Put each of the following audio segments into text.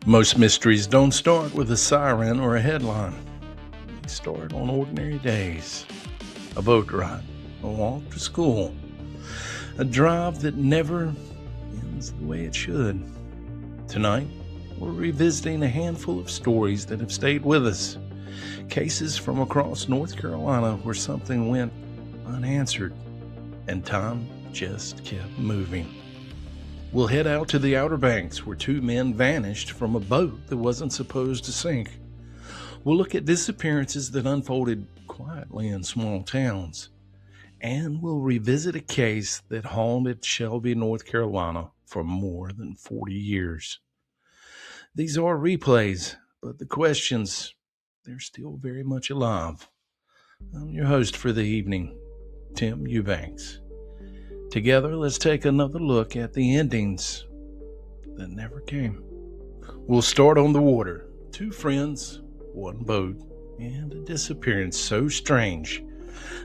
Most mysteries don't start with a siren or a headline. They start on ordinary days. A boat ride, a walk to school, a drive that never ends the way it should. Tonight, we're revisiting a handful of stories that have stayed with us. Cases from across North Carolina where something went unanswered and time just kept moving. We'll head out to the Outer Banks where two men vanished from a boat that wasn't supposed to sink. We'll look at disappearances that unfolded quietly in small towns. And we'll revisit a case that haunted Shelby, North Carolina for more than 40 years. These are replays, but the questions, they're still very much alive. I'm your host for the evening, Tim Eubanks. Together, let's take another look at the endings that never came. We'll start on the water. Two friends, one boat, and a disappearance so strange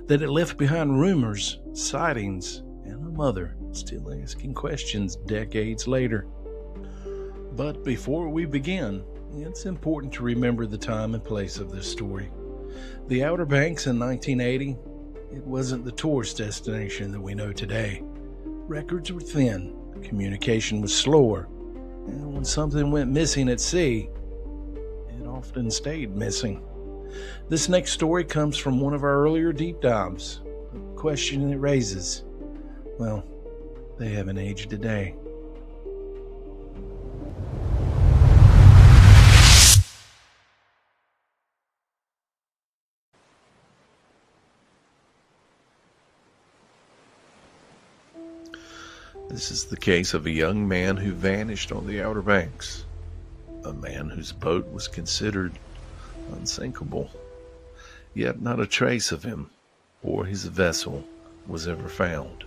that it left behind rumors, sightings, and a mother still asking questions decades later. But before we begin, it's important to remember the time and place of this story. The Outer Banks in 1980, it wasn't the tourist destination that we know today. Records were thin, communication was slower, and when something went missing at sea, it often stayed missing. This next story comes from one of our earlier deep dives. The question it raises, well, they haven't aged a day. This is the case of a young man who vanished on the Outer Banks. A man whose boat was considered unsinkable. Yet not a trace of him or his vessel was ever found.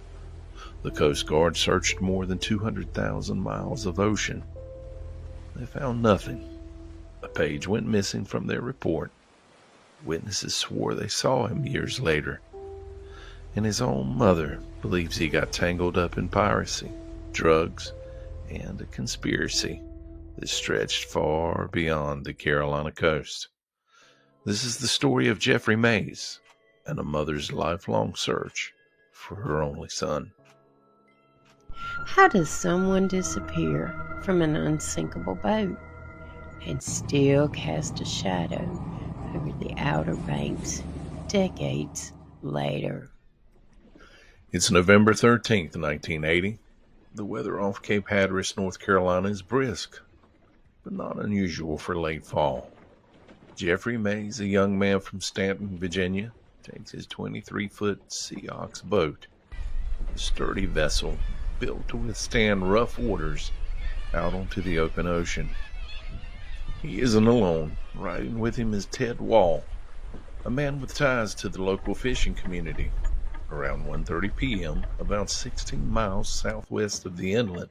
The Coast Guard searched more than 200,000 miles of ocean. They found nothing. A page went missing from their report. Witnesses swore they saw him years later. And his own mother believes he got tangled up in piracy, drugs, and a conspiracy that stretched far beyond the Carolina coast. This is the story of Jeffrey Mays and a mother's lifelong search for her only son. How does someone disappear from an unsinkable boat and still cast a shadow over the Outer Banks decades later? It's November 13th, 1980. The weather off Cape Hatteras, North Carolina is brisk, but not unusual for late fall. Jeffrey Mays, a young man from Stanton, Virginia, takes his 23-foot Sea Ox boat, a sturdy vessel built to withstand rough waters, out onto the open ocean. He isn't alone. Riding with him is Ted Wall, a man with ties to the local fishing community. Around 1:30 p.m., about 16 miles southwest of the inlet,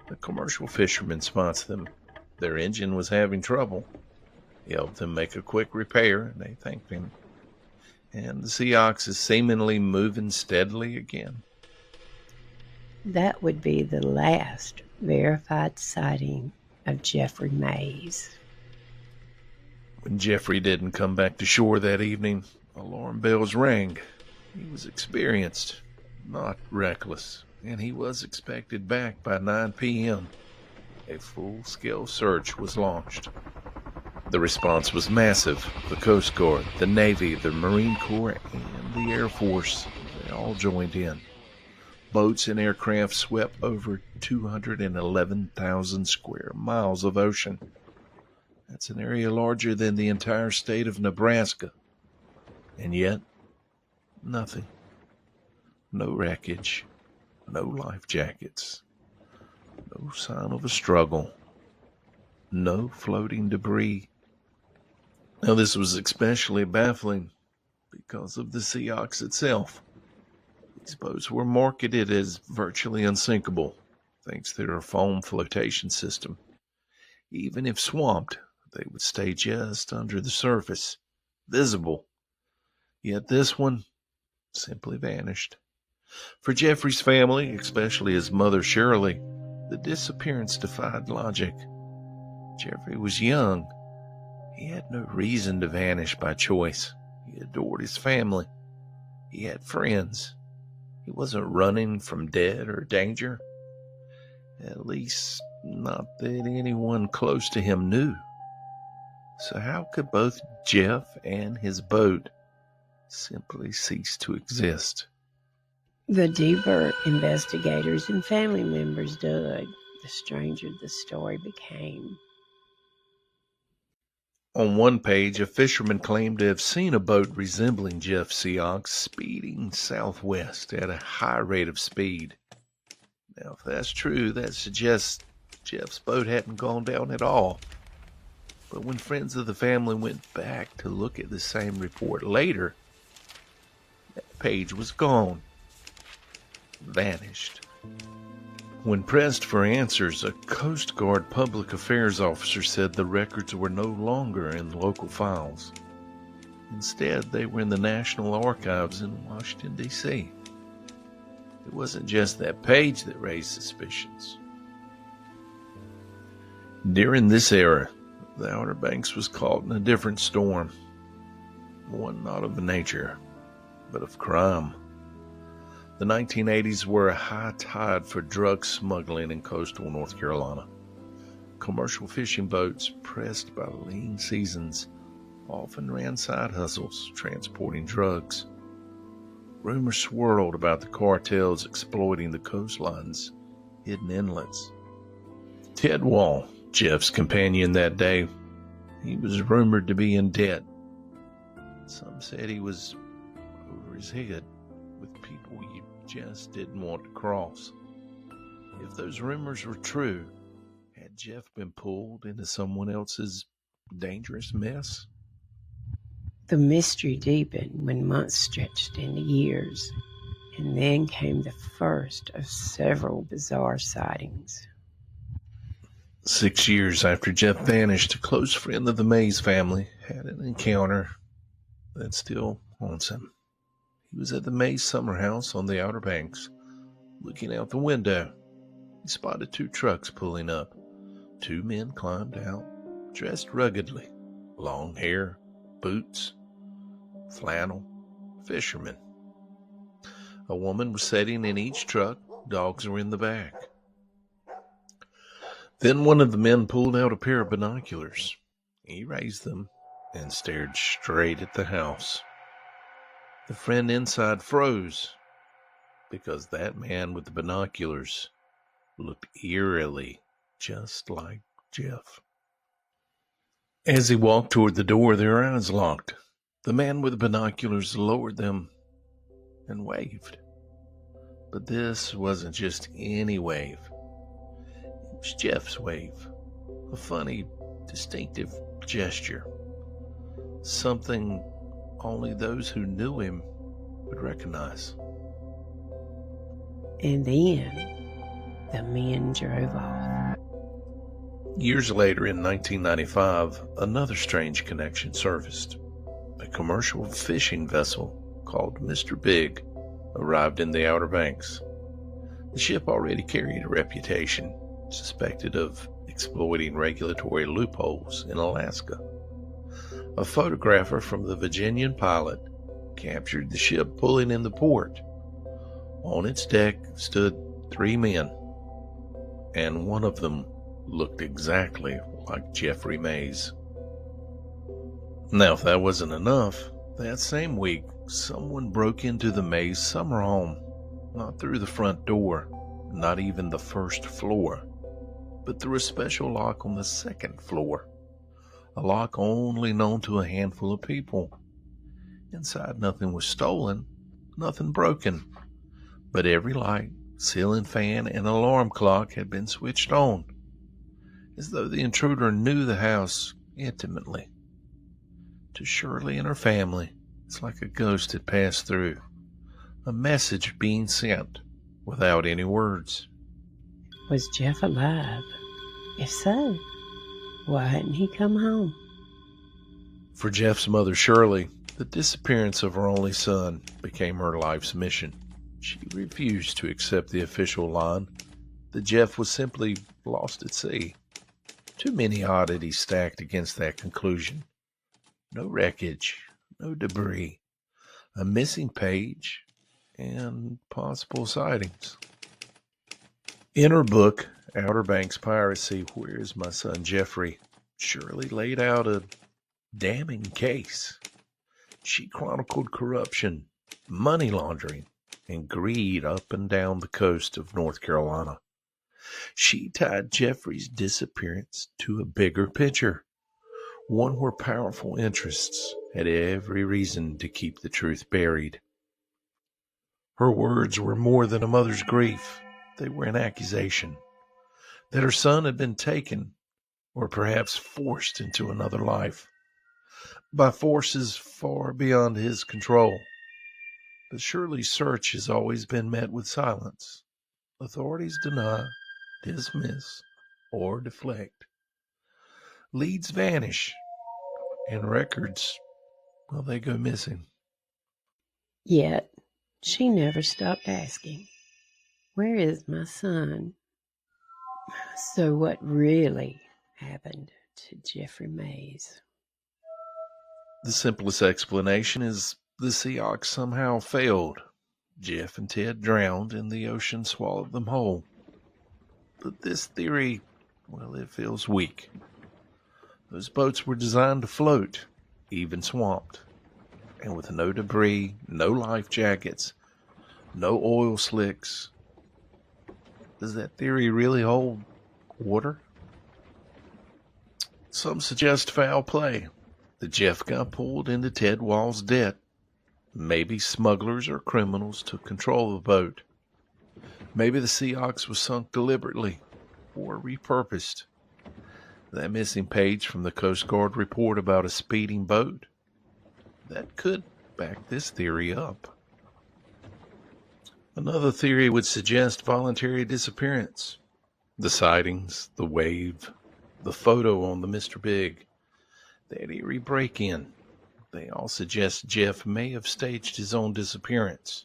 a commercial fisherman spots them. Their engine was having trouble. He helped them make a quick repair, and they thanked him. And the Sea Ox is seemingly moving steadily again. That would be the last verified sighting of Jeffrey Mays. When Jeffrey didn't come back to shore that evening, alarm bells rang. He was experienced, not reckless, and he was expected back by 9 p.m. A full-scale search was launched. The response was massive. The Coast Guard, the Navy, the Marine Corps, and the Air Force, they all joined in. Boats and aircraft swept over 211,000 square miles of ocean. That's an area larger than the entire state of Nebraska. And yet, nothing. No wreckage. No life jackets. No sign of a struggle. No floating debris. Now, this was especially baffling because of the Sea Ox itself. These boats were marketed as virtually unsinkable, thanks to their foam flotation system. Even if swamped, they would stay just under the surface, visible. Yet this one simply vanished. For Jeffrey's family, especially his mother Shirley, the disappearance defied logic. Jeffrey was young. He had no reason to vanish by choice. He adored his family. He had friends. He wasn't running from death or danger. At least, not that anyone close to him knew. So how could both Jeff and his boat simply cease to exist? The deeper investigators and family members dug, the stranger the story became. On one page, a fisherman claimed to have seen a boat resembling Jeff Seahawks speeding southwest at a high rate of speed. Now, if that's true, that suggests Jeff's boat hadn't gone down at all. But when friends of the family went back to look at the same report later, that page was gone. Vanished. When pressed for answers, a Coast Guard public affairs officer said the records were no longer in local files. Instead, they were in the National Archives in Washington, D.C. It wasn't just that page that raised suspicions. During this era, the Outer Banks was caught in a different storm. One not of nature, but of crime. The 1980s were a high tide for drug smuggling in coastal North Carolina. Commercial fishing boats, pressed by lean seasons, often ran side hustles transporting drugs. Rumors swirled about the cartels exploiting the coastlines, hidden inlets. Ted Wall, Jeff's companion that day, he was rumored to be in debt. Some said he was over his head with people you just didn't want to cross. If those rumors were true, had Jeff been pulled into someone else's dangerous mess? The mystery deepened when months stretched into years, and then came the first of several bizarre sightings. 6 years after Jeff vanished, a close friend of the Mays family had an encounter that still haunts him. He was at the Mays summer house on the Outer Banks. Looking out the window, he spotted 2 trucks pulling up. 2 men climbed out, dressed ruggedly. Long hair, boots, flannel, fishermen. A woman was sitting in each truck. Dogs were in the back. Then one of the men pulled out a pair of binoculars. He raised them and stared straight at the house. The friend inside froze because that man with the binoculars looked eerily just like Jeff. As he walked toward the door, their eyes locked. The man with the binoculars lowered them and waved. But this wasn't just any wave. It was Jeff's wave. A funny, distinctive gesture. Something only those who knew him would recognize. And then the men drove off. Years later, in 1995, another strange connection surfaced. A commercial fishing vessel called Mr. Big arrived in the Outer Banks. The ship already carried a reputation, suspected of exploiting regulatory loopholes in Alaska. A photographer from the Virginian pilot captured the ship pulling in the port. On its deck stood 3 men, and one of them looked exactly like Jeffrey Mays. Now, if that wasn't enough, that same week, someone broke into the Mays summer home, not through the front door, not even the first floor, but through a special lock on the second floor, a lock only known to a handful of people. Inside, nothing was stolen, nothing broken, but every light, ceiling fan, and alarm clock had been switched on, as though the intruder knew the house intimately. To Shirley and her family, it's like a ghost had passed through, a message being sent without any words. Was Jeff alive? If so, why hadn't he come home? For Jeff's mother, Shirley, the disappearance of her only son became her life's mission. She refused to accept the official line that Jeff was simply lost at sea. Too many oddities stacked against that conclusion. No wreckage, no debris, a missing page, and possible sightings. In her book, Outer Banks Piracy, Where is My Son Jeffrey, Shirley laid out a damning case. She chronicled corruption, money laundering, and greed up and down the coast of North Carolina. She tied Jeffrey's disappearance to a bigger picture, one where powerful interests had every reason to keep the truth buried. Her words were more than a mother's grief. They were an accusation that her son had been taken or perhaps forced into another life by forces far beyond his control. But Shirley's search has always been met with silence. Authorities deny, dismiss, or deflect. Leads vanish, and records, well, they go missing. Yet, she never stopped asking, "Where is my son?" So what really happened to Jeffrey Mays? The simplest explanation is the Sea Ox somehow failed. Jeff and Ted drowned and the ocean swallowed them whole. But this theory, well, it feels weak. Those boats were designed to float, even swamped. And with no debris, no life jackets, no oil slicks. Does that theory really hold water? Some suggest foul play. That Jeff got pulled into Ted Wall's debt. Maybe smugglers or criminals took control of the boat. Maybe the Sea Ox was sunk deliberately or repurposed. That missing page from the Coast Guard report about a speeding boat, that could back this theory up. Another theory would suggest voluntary disappearance. The sightings, the wave, the photo on the Mr. Big, that eerie break-in, they all suggest Jeff may have staged his own disappearance.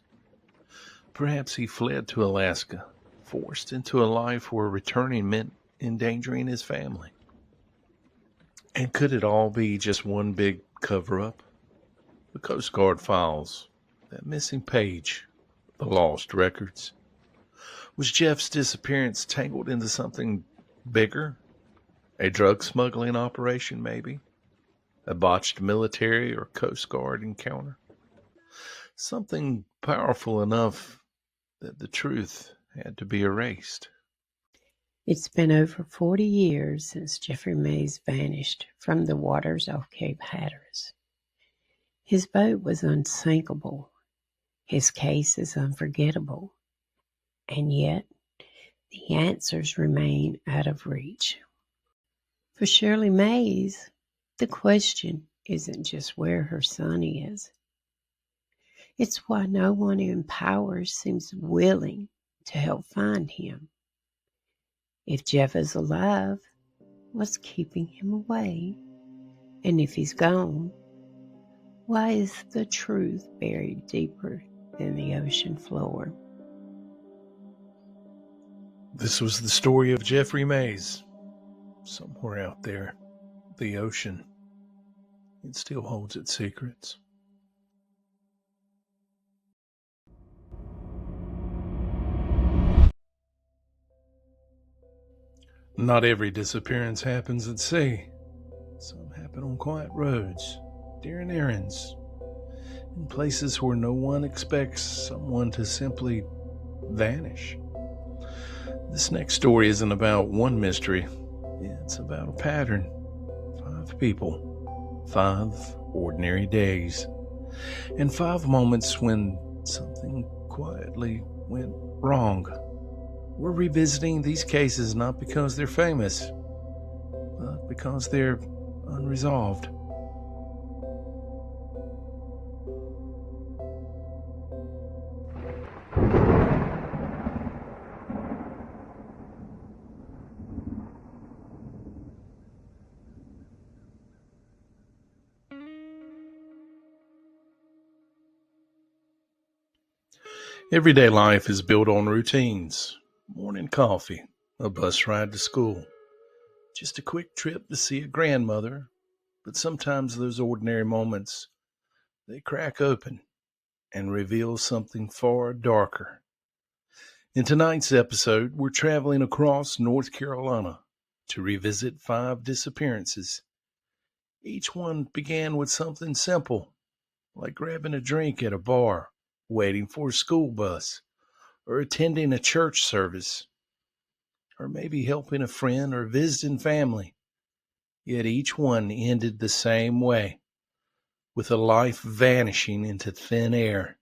Perhaps he fled to Alaska, forced into a life where returning meant endangering his family. And could it all be just one big cover-up? The Coast Guard files, that missing page, the lost records. Was Jeff's disappearance tangled into something bigger? A drug smuggling operation, maybe? A botched military or Coast Guard encounter? Something powerful enough that the truth had to be erased. It's been over 40 years since Jeffrey Mays vanished from the waters off Cape Hatteras. His boat was unsinkable. His case is unforgettable. And yet, the answers remain out of reach. For Shirley Mays, the question isn't just where her son is. It's why no one in power seems willing to help find him. If Jeff is alive, what's keeping him away? And if he's gone, why is the truth buried deeper than the ocean floor? This was the story of Jeffrey Mays. Somewhere out there, the ocean, it still holds its secrets. Not every disappearance happens at sea. Some happen on quiet roads, during errands, in places where no one expects someone to simply vanish. This next story isn't about one mystery. It's about a pattern. 5 people, 5 ordinary days, and 5 moments when something quietly went wrong. We're revisiting these cases not because they're famous, but because they're unresolved. Everyday life is built on routines. Morning coffee, a bus ride to school, Just a quick trip to see a grandmother, but sometimes those ordinary moments, they crack open and reveal something far darker. In tonight's episode, we're traveling across North Carolina to revisit 5 disappearances. Each one began with something simple, like grabbing a drink at a bar, waiting for a school bus, or attending a church service, or maybe helping a friend or visiting family. Yet each one ended the same way, with a life vanishing into thin air,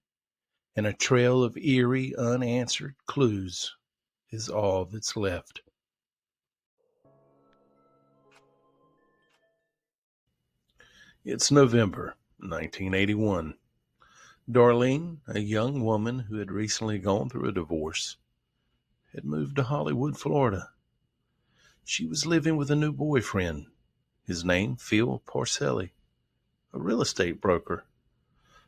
and a trail of eerie, unanswered clues is all that's left. It's November 1981. Darlene, a young woman who had recently gone through a divorce, had moved to Hollywood, Florida. She was living with a new boyfriend, his name Phil Parcelli, a real estate broker,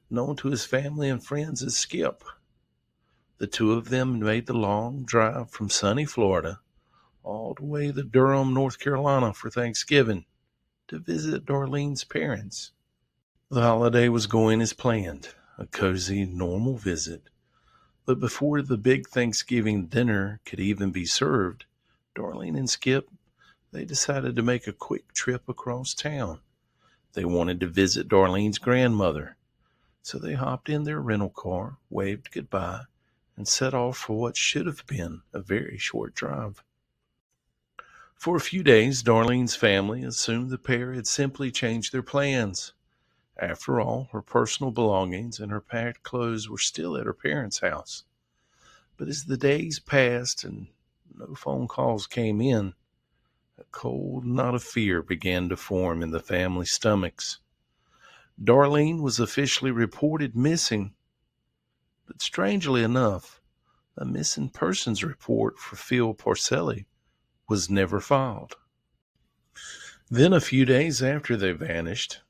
known to his family and friends as Skip. The two of them made the long drive from sunny Florida all the way to Durham, North Carolina for Thanksgiving to visit Darlene's parents. The holiday was going as planned, a cozy, normal visit. But before the big Thanksgiving dinner could even be served, Darlene and Skip, they decided to make a quick trip across town. They wanted to visit Darlene's grandmother, so they hopped in their rental car, waved goodbye, and set off for what should have been a very short drive. For a few days, Darlene's family assumed the pair had simply changed their plans. After all, her personal belongings and her packed clothes were still at her parents' house. But as the days passed and no phone calls came in, a cold knot of fear began to form in the family's stomachs. Darlene was officially reported missing, but strangely enough, a missing persons report for Phil Parcelli was never filed. Then a few days after they vanished,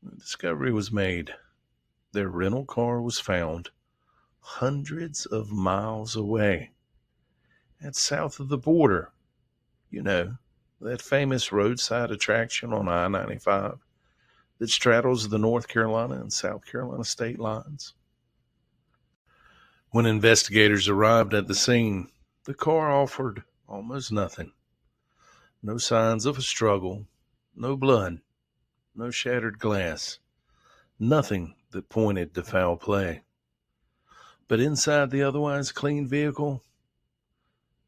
the discovery was made. Their rental car was found hundreds of miles away. That's south of the border. You know, that famous roadside attraction on I-95 that straddles the North Carolina and South Carolina state lines. When investigators arrived at the scene, the car offered almost nothing. No signs of a struggle, no blood, no shattered glass, nothing that pointed to foul play. But inside the otherwise clean vehicle,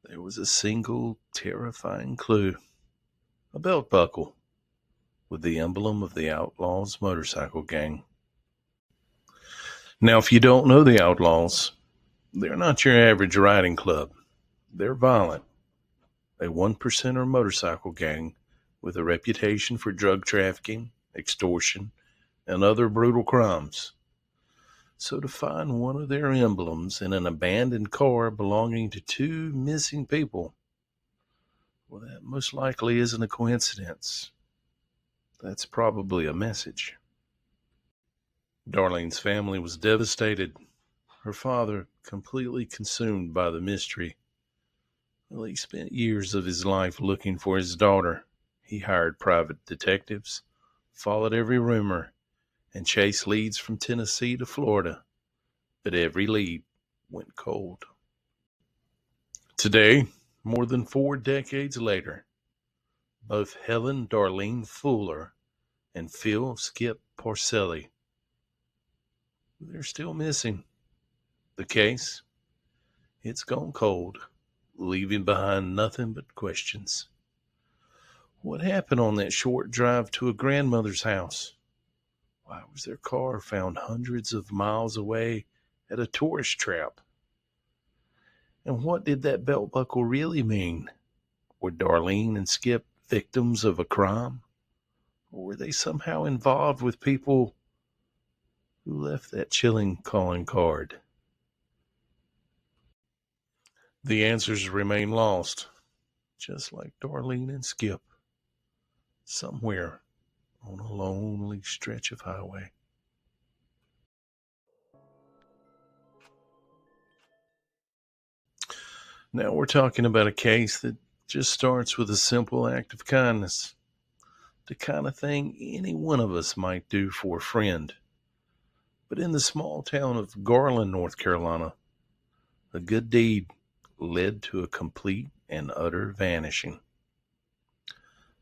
there was a single terrifying clue. A belt buckle with the emblem of the Outlaws motorcycle gang. Now, if you don't know the Outlaws, they're not your average riding club. They're violent. A 1%er motorcycle gang with a reputation for drug trafficking, extortion, and other brutal crimes. So to find one of their emblems in an abandoned car belonging to 2 missing people, well, that most likely isn't a coincidence. That's probably a message. Darlene's family was devastated. Her father, completely consumed by the mystery. Well, he spent years of his life looking for his daughter. He hired private detectives, followed every rumor, and chased leads from Tennessee to Florida. But every lead went cold. Today, more than 4 decades later, both Helen Darlene Fuller and Phil Skip Parcelli, they're still missing. The case, it's gone cold, leaving behind nothing but questions. What happened on that short drive to a grandmother's house? Why was their car found hundreds of miles away at a tourist trap? And what did that belt buckle really mean? Were Darlene and Skip victims of a crime? Or were they somehow involved with people who left that chilling calling card? The answers remain lost, just like Darlene and Skip, somewhere on a lonely stretch of highway. Now we're talking about a case that just starts with a simple act of kindness, the kind of thing any one of us might do for a friend. But in the small town of Garland, North Carolina, a good deed led to a complete and utter vanishing.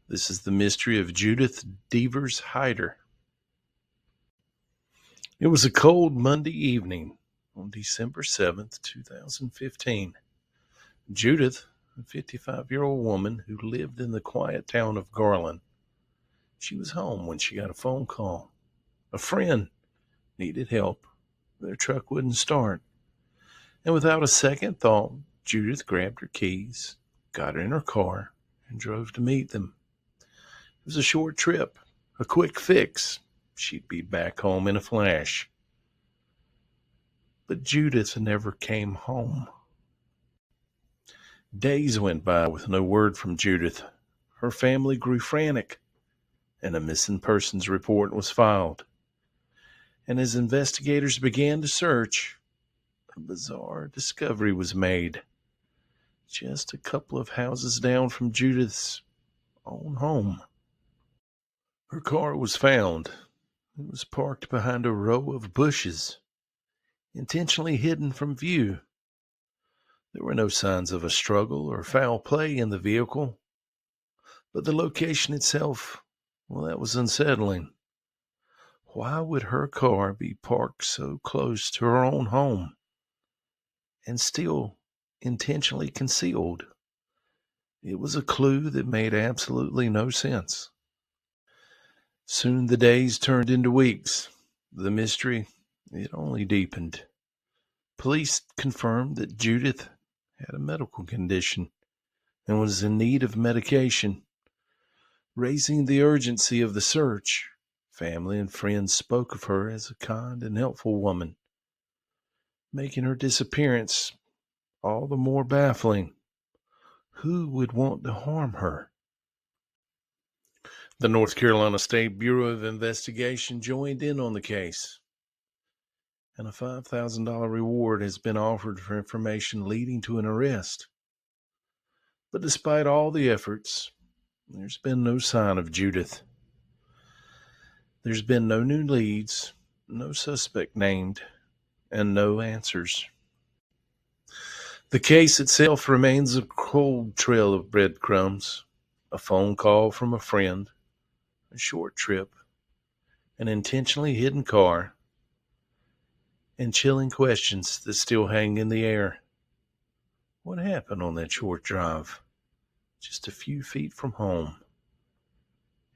This is the mystery of Judith Devers Hyder. It was a cold Monday evening on December 7th, 2015. Judith, a 55-year-old woman who lived in the quiet town of Garland, she was home when she got a phone call. A friend needed help. Their truck wouldn't start. And without a second thought, Judith grabbed her keys, got in her car, and drove to meet them. It was a short trip, a quick fix. She'd be back home in a flash. But Judith never came home. Days went by with no word from Judith. Her family grew frantic, and a missing persons report was filed. And as investigators began to search, a bizarre discovery was made. Just a couple of houses down from Judith's own home. Her car was found. It was parked behind a row of bushes, intentionally hidden from view. There were no signs of a struggle or foul play in the vehicle, but the location itself, well, that was unsettling. Why would her car be parked so close to her own home and still intentionally concealed? It was a clue that made absolutely no sense. Soon the days turned into weeks. The mystery, it only deepened. Police confirmed that Judith had a medical condition and was in need of medication. Raising the urgency of the search, family and friends spoke of her as a kind and helpful woman, making her disappearance all the more baffling. Who would want to harm her? The North Carolina State Bureau of Investigation joined in on the case, and a $5,000 reward has been offered for information leading to an arrest. But despite all the efforts, there's been no sign of Judith. There's been no new leads, no suspect named, and no answers. The case itself remains a cold trail of breadcrumbs, a phone call from a friend, a short trip, an intentionally hidden car, and chilling questions that still hang in the air. What happened on that short drive, just a few feet from home?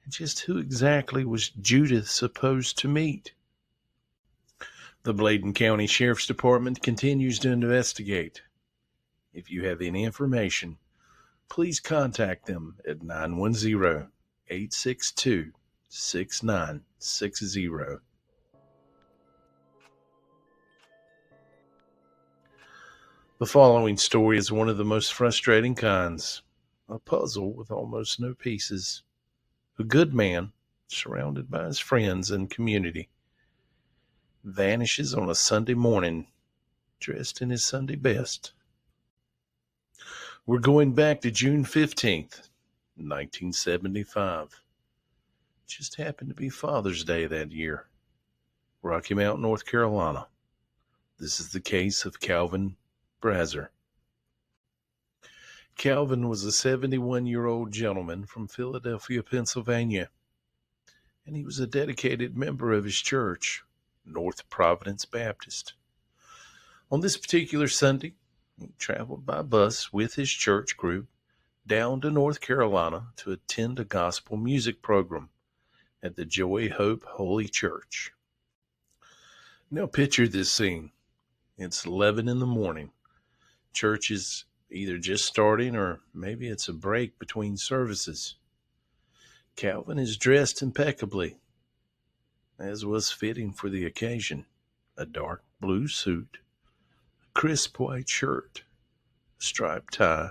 And just who exactly was Judith supposed to meet? The Bladen County Sheriff's Department continues to investigate. If you have any information, please contact them at 910-862-6960. The following story is one of the most frustrating kinds, a puzzle with almost no pieces. A good man, surrounded by his friends and community, vanishes on a Sunday morning, dressed in his Sunday best. We're going back to June 15th, 1975. Just happened to be Father's Day that year. Rocky Mount, North Carolina. This is the case of Calvin Brazier. Calvin was a 71-year-old gentleman from Philadelphia, Pennsylvania, and he was a dedicated member of his church, North Providence Baptist. On this particular Sunday, he traveled by bus with his church group down to North Carolina to attend a gospel music program at the Joy Hope Holy Church. Now picture this scene. It's 11 in the morning. Church is either just starting or maybe it's a break between services. Calvin is dressed impeccably, as was fitting for the occasion. A dark blue suit, a crisp white shirt, a striped tie,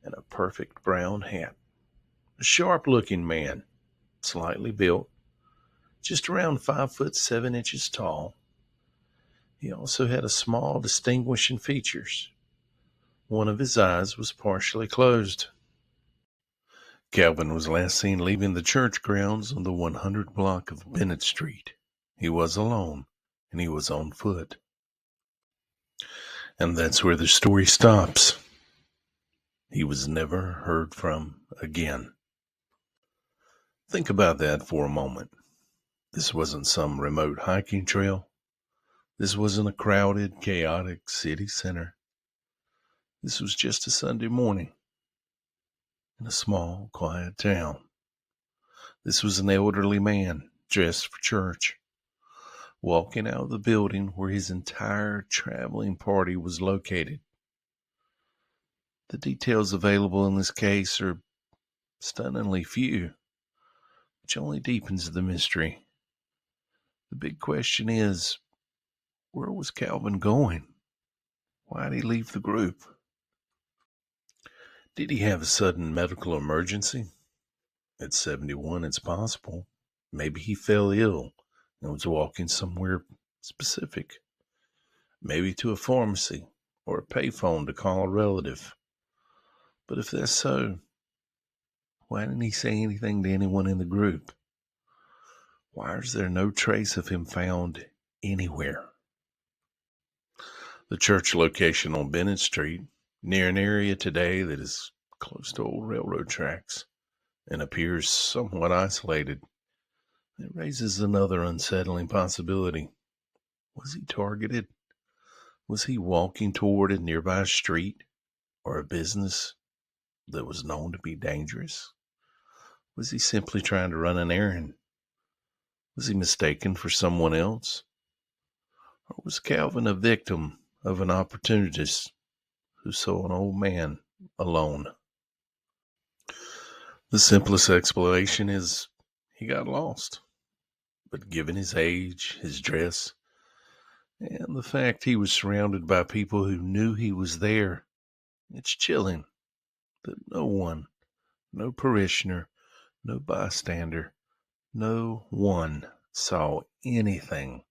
and a perfect brown hat. A sharp-looking man, slightly built, just around 5'7" tall. He also had a small distinguishing features, One of his eyes was partially closed. Calvin was last seen leaving the church grounds on the 100 block of Bennett Street. He was alone, and he was on foot. And that's where the story stops. He was never heard from again. Think about that for a moment. This wasn't some remote hiking trail. This wasn't a crowded, chaotic city center. This was just a Sunday morning in a small, quiet town. This was an elderly man dressed for church, walking out of the building where his entire traveling party was located. The details available in this case are stunningly few, which only deepens the mystery. The big question is, where was Calvin going? Why did he leave the group? Did he have a sudden medical emergency? At 71, it's possible. Maybe he fell ill and was walking somewhere specific. Maybe to a pharmacy or a payphone to call a relative. But if that's so, why didn't he say anything to anyone in the group? Why is there no trace of him found anywhere? The church location on Bennett Street, near an area today that is close to old railroad tracks and appears somewhat isolated, it raises another unsettling possibility. Was he targeted? Was he walking toward a nearby street or a business that was known to be dangerous? Was he simply trying to run an errand? Was he mistaken for someone else? Or was Calvin a victim of an opportunist who saw an old man alone? The simplest explanation is he got lost. But given his age, his dress, and the fact he was surrounded by people who knew he was there, it's chilling that no one, no parishioner, no bystander, no one saw anything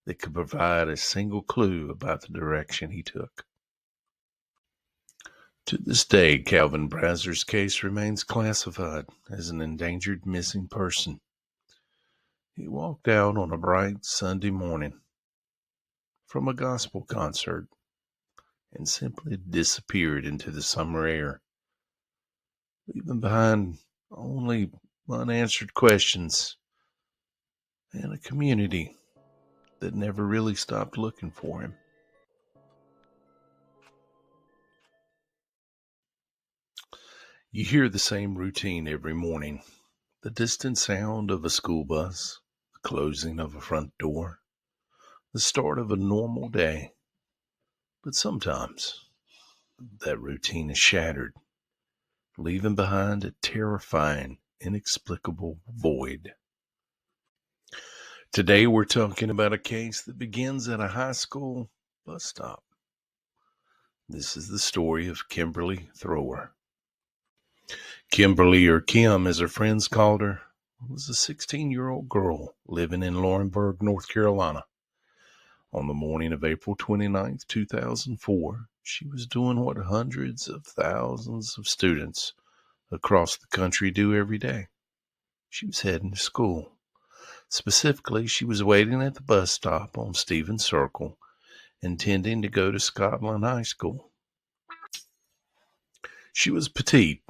that could provide a single clue about the direction he took. To this day, Calvin Brazzer's case remains classified as an endangered missing person. He walked out on a bright Sunday morning from a gospel concert and simply disappeared into the summer air, leaving behind only unanswered questions and a community that never really stopped looking for him. You hear the same routine every morning. The distant sound of a school bus, the closing of a front door, the start of a normal day. But sometimes that routine is shattered, leaving behind a terrifying, inexplicable void. Today we're talking about a case that begins at a high school bus stop. This is the story of Kimberly Thrower. Kimberly, or Kim as her friends called her, was a 16-year-old girl living in Laurinburg, North Carolina. On the morning of April 29th, 2004, she was doing what hundreds of thousands of students across the country do every day. She was heading to school. Specifically, she was waiting at the bus stop on Stevens Circle, intending to go to Scotland High School. She was petite,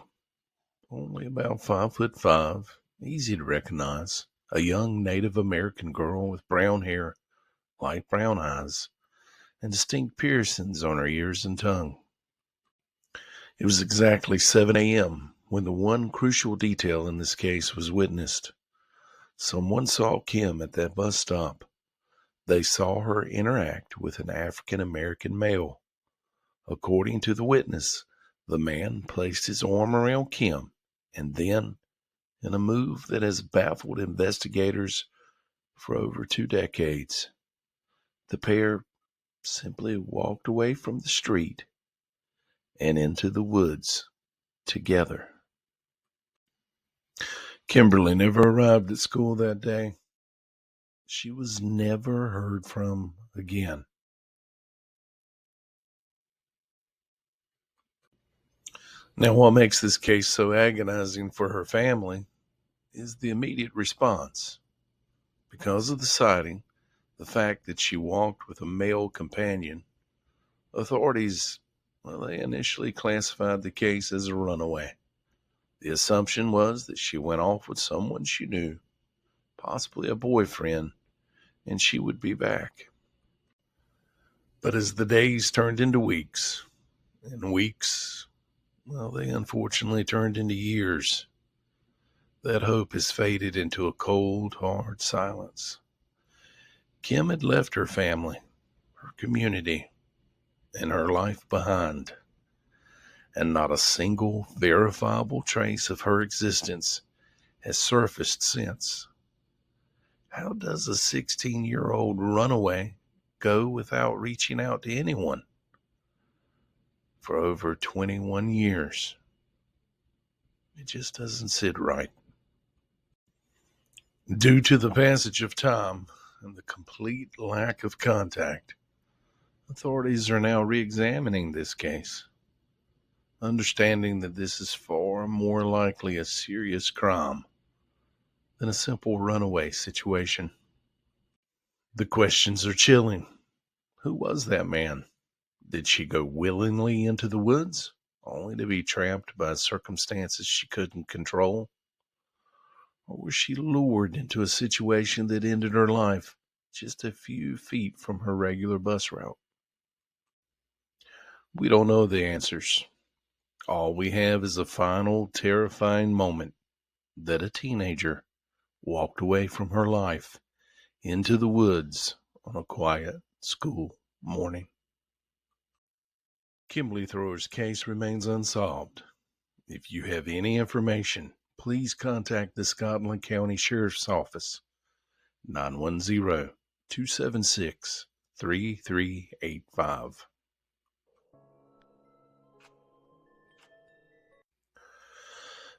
only about 5'5", easy to recognize, a young Native American girl with brown hair, light brown eyes, and distinct piercings on her ears and tongue. It was exactly 7 a.m. when the one crucial detail in this case was witnessed. Someone saw Kim at that bus stop. They saw her interact with an African American male. According to the witness, the man placed his arm around Kim, and then, in a move that has baffled investigators for over 2 decades, the pair simply walked away from the street and into the woods together. Kimberly never arrived at school that day. She was never heard from again. Now, what makes this case so agonizing for her family is the immediate response. Because of the sighting, the fact that she walked with a male companion, authorities, they initially classified the case as a runaway. The assumption was that she went off with someone she knew, possibly a boyfriend, and she would be back. But as the days turned into weeks, and weeks, they unfortunately turned into years, that hope has faded into a cold, hard silence. Kim had left her family, her community, and her life behind, and not a single verifiable trace of her existence has surfaced since. How does a 16-year-old runaway go without reaching out to anyone? For over 21 years. It just doesn't sit right. Due to the passage of time and the complete lack of contact, authorities are now re-examining this case, understanding that this is far more likely a serious crime than a simple runaway situation. The questions are chilling. Who was that man? Did she go willingly into the woods, only to be trapped by circumstances she couldn't control? Or was she lured into a situation that ended her life just a few feet from her regular bus route? We don't know the answers. All we have is a final terrifying moment that a teenager walked away from her life into the woods on a quiet school morning. Kimberly Thrower's case remains unsolved. If you have any information, please contact the Scotland County Sheriff's Office, 910-276-3385.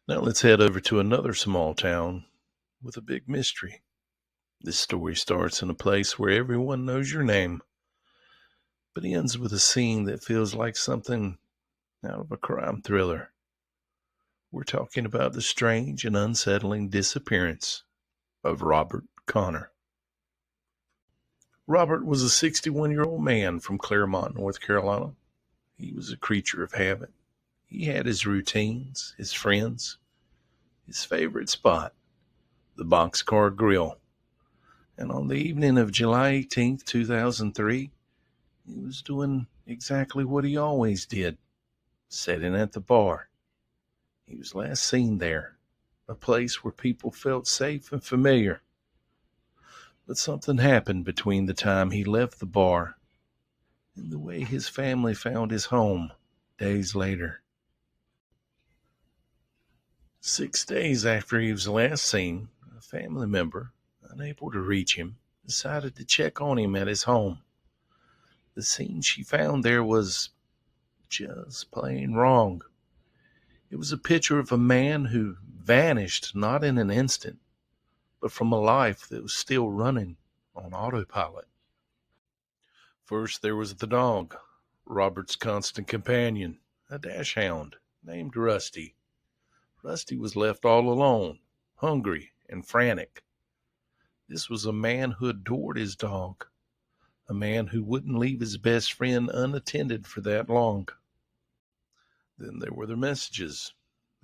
Now let's head over to another small town with a big mystery. This story starts in a place where everyone knows your name, but ends with a scene that feels like something out of a crime thriller. We're talking about the strange and unsettling disappearance of Robert Connor. Robert was a 61-year-old man from Claremont, North Carolina. He was a creature of habit. He had his routines, his friends, his favorite spot, the Boxcar Grill. And on the evening of July 18th, 2003, he was doing exactly what he always did, sitting at the bar. He was last seen there, a place where people felt safe and familiar. But something happened between the time he left the bar and the way his family found his home days later. 6 days after he was last seen, a family member, unable to reach him, decided to check on him at his home. The scene she found there was just plain wrong. It was a picture of a man who vanished not in an instant, but from a life that was still running on autopilot. First, there was the dog, Robert's constant companion, a dachshund named Rusty. Rusty was left all alone, hungry and frantic. This was a man who adored his dog, a man who wouldn't leave his best friend unattended for that long. Then there were the messages.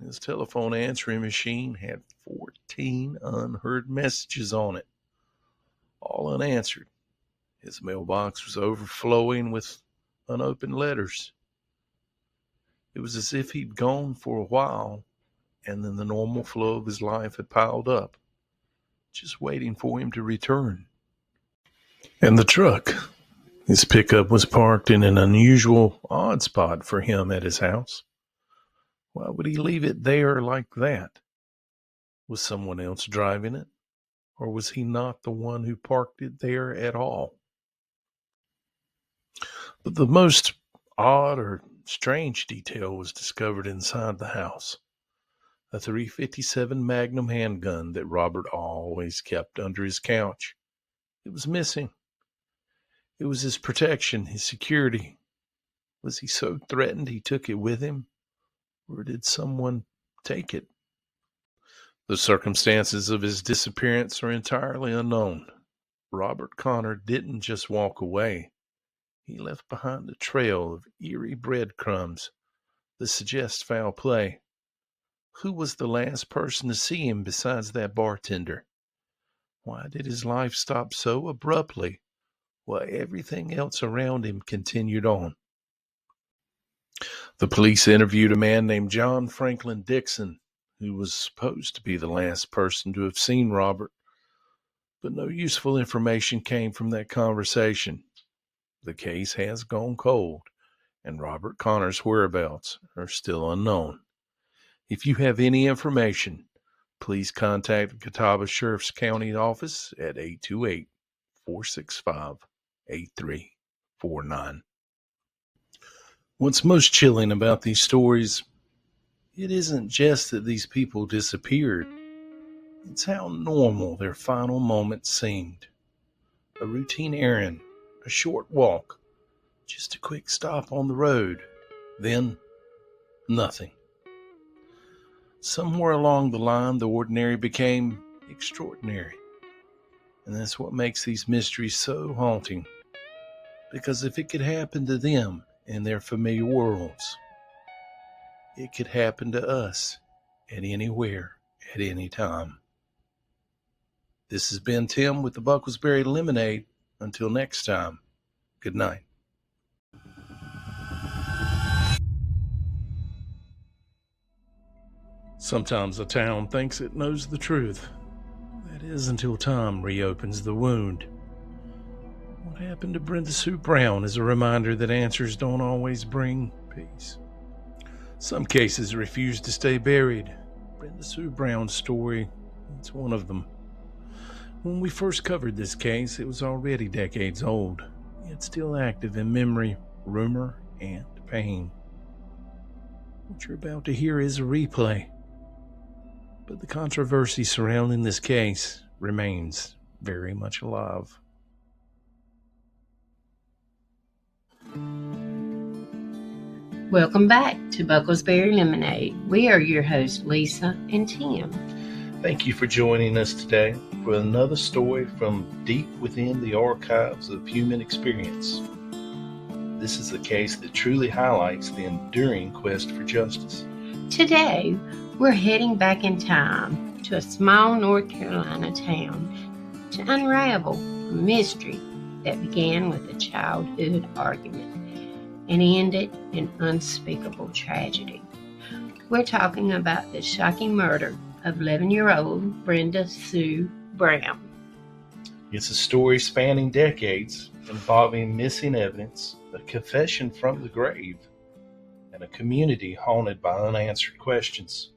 His telephone answering machine had 14 unheard messages on it, all unanswered. His mailbox was overflowing with unopened letters. It was as if he'd gone for a while, and then the normal flow of his life had piled up, just waiting for him to return. And the truck, his pickup, was parked in an unusual, odd spot for him at his house. Why would he leave it there like that? Was someone else driving it? Or was he not the one who parked it there at all? But the most odd or strange detail was discovered inside the house. A .357 Magnum handgun that Robert always kept under his couch. It was missing. It was his protection, his security. Was he so threatened he took it with him? or did someone take it? The circumstances of his disappearance are entirely unknown. Robert Connor didn't just walk away. He left behind a trail of eerie breadcrumbs that suggest foul play. Who was the last person to see him besides that bartender? Why did his life stop so abruptly while everything else around him continued on? The police interviewed a man named John Franklin Dixon, who was supposed to be the last person to have seen Robert, but no useful information came from that conversation. The case has gone cold, and Robert Connor's whereabouts are still unknown. If you have any information, please contact the Catawba Sheriff's County office at 828-465-8349. What's most chilling about these stories, it isn't just that these people disappeared. It's how normal their final moments seemed. A routine errand, a short walk, just a quick stop on the road, then nothing. Somewhere along the line, the ordinary became extraordinary. And that's what makes these mysteries so haunting. Because if it could happen to them in their familiar worlds, it could happen to us at anywhere, at any time. This has been Tim with the BucklesBerry Lemonade. Until next time, good night. Sometimes a town thinks it knows the truth. That is until time reopens the wound. What happened to Brenda Sue Brown is a reminder that answers don't always bring peace. Some cases refuse to stay buried. Brenda Sue Brown's story, it's one of them. When we first covered this case, it was already decades old, yet still active in memory, rumor, and pain. What you're about to hear is a replay, but the controversy surrounding this case remains very much alive. Welcome back to BucklesBerry Lemonade. We are your hosts, Lisa and Tim. Thank you for joining us today for another story from deep within the archives of human experience. This is a case that truly highlights the enduring quest for justice. Today, we're heading back in time to a small North Carolina town to unravel a mystery that began with a childhood argument and ended in unspeakable tragedy. We're talking about the shocking murder of 11-year-old Brenda Sue Brown. It's a story spanning decades, involving missing evidence, a confession from the grave, and a community haunted by unanswered questions.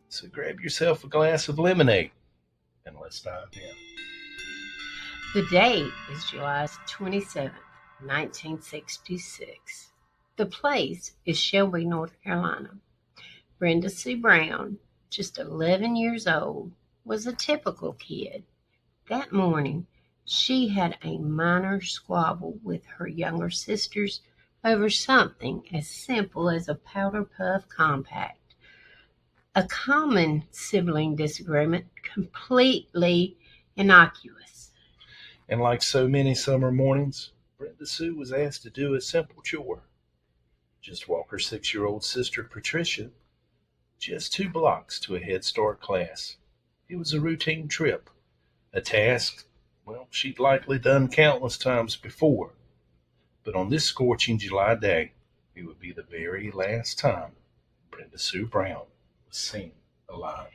So grab yourself a glass of lemonade and let's dive in. The date is July 27, 1966. The place is Shelby, North Carolina. Brenda Sue Brown, just 11 years old, was a typical kid. That morning, she had a minor squabble with her younger sisters over something as simple as a powder puff compact. A common sibling disagreement, completely innocuous. And like so many summer mornings, Brenda Sue was asked to do a simple chore. Just walk her 6-year-old sister Patricia just 2 blocks to a Head Start class. It was a routine trip, a task, well, she'd likely done countless times before. But on this scorching July day, it would be the very last time Brenda Sue Brown was seen alive.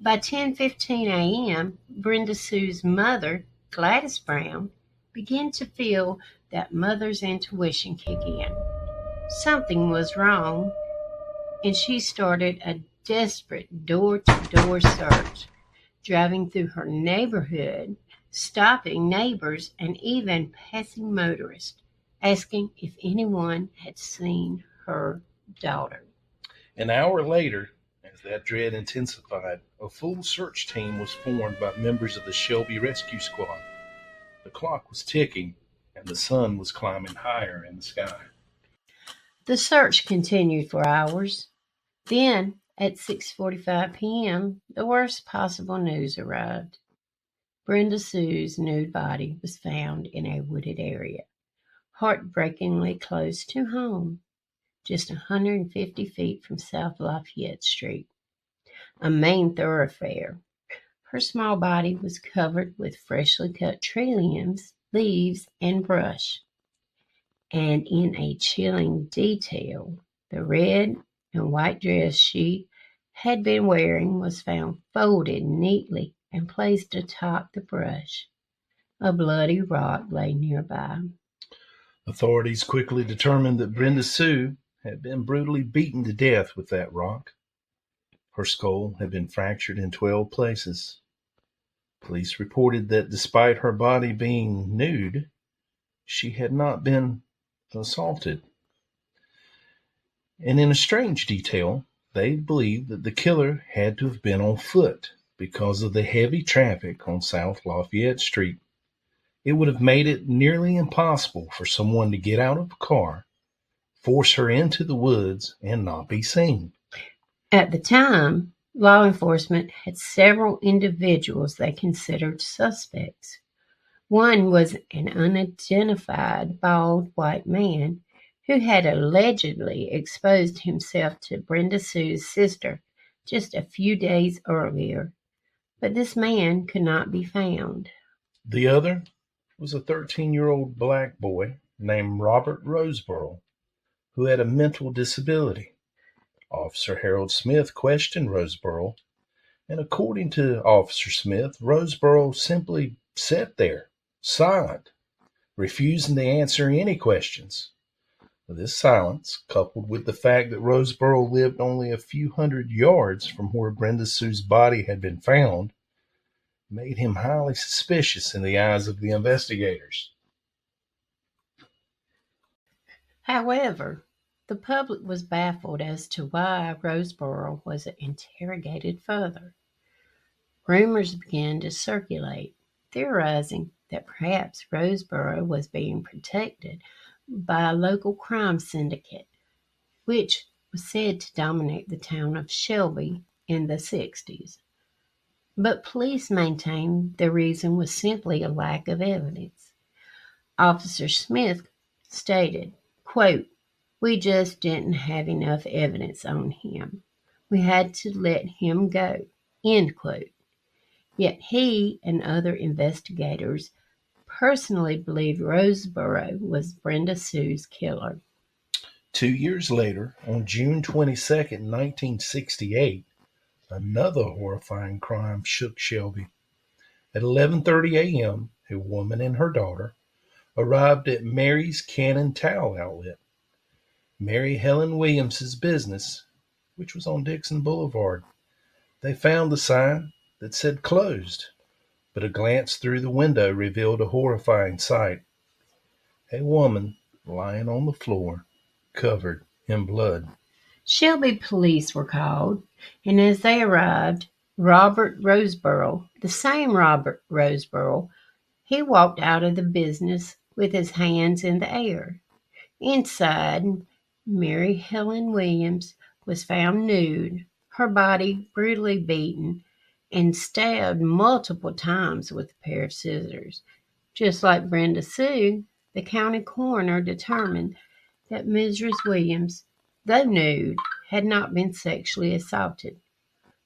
By 10:15 a.m., Brenda Sue's mother, Gladys Brown, began to feel that mother's intuition kick in. Something was wrong, and she started a desperate door-to-door search, driving through her neighborhood, stopping neighbors, and even passing motorists, asking if anyone had seen her daughter. An hour later, as that dread intensified, a full search team was formed by members of the Shelby Rescue Squad. The clock was ticking, and the sun was climbing higher in the sky. The search continued for hours. Then, at 6:45 p.m., the worst possible news arrived. Brenda Sue's nude body was found in a wooded area, heartbreakingly close to home, just 150 feet from South Lafayette Street, a main thoroughfare. Her small body was covered with freshly cut tree limbs, leaves, and brush. And in a chilling detail, the red and white dress she had been wearing was found folded neatly and placed atop the brush. A bloody rock lay nearby. Authorities quickly determined that Brenda Sue had been brutally beaten to death with that rock. Her skull had been fractured in 12 places. Police reported that despite her body being nude, she had not been assaulted. And in a strange detail, they believed that the killer had to have been on foot because of the heavy traffic on South Lafayette Street. It would have made it nearly impossible for someone to get out of a car, force her into the woods, and not be seen. At the time, law enforcement had several individuals they considered suspects. One was an unidentified bald white man who had allegedly exposed himself to Brenda Sue's sister just a few days earlier, but this man could not be found. The other was a 13-year-old black boy named Robert Roseboro, who had a mental disability. Officer Harold Smith questioned Roseboro, and according to Officer Smith, Roseboro simply sat there, silent, refusing to answer any questions. This silence, coupled with the fact that Roseboro lived only a few hundred yards from where Brenda Sue's body had been found, made him highly suspicious in the eyes of the investigators. However, the public was baffled as to why Roseboro was interrogated further. Rumors began to circulate, theorizing that perhaps Roseboro was being protected by a local crime syndicate, which was said to dominate the town of Shelby in the 60s. But police maintained the reason was simply a lack of evidence. Officer Smith stated, quote, "We just didn't have enough evidence on him. We had to let him go," end quote. Yet he and other investigators personally believed Roseboro was Brenda Sue's killer. 2 years later, on June 22nd, 1968, another horrifying crime shook Shelby. At 11:30 a.m., a woman and her daughter arrived at Mary's Cannon Towel Outlet, Mary Helen Williams's business, which was on Dixon Boulevard. They found the sign that said closed, but a glance through the window revealed a horrifying sight. A woman lying on the floor, covered in blood. Shelby police were called, and as they arrived, Robert Roseboro, the same Robert Roseboro, he walked out of the business with his hands in the air. Inside, Mary Helen Williams was found nude, her body brutally beaten, and stabbed multiple times with a pair of scissors. Just like Brenda Sue, the county coroner determined that Mrs. Williams, though nude, had not been sexually assaulted.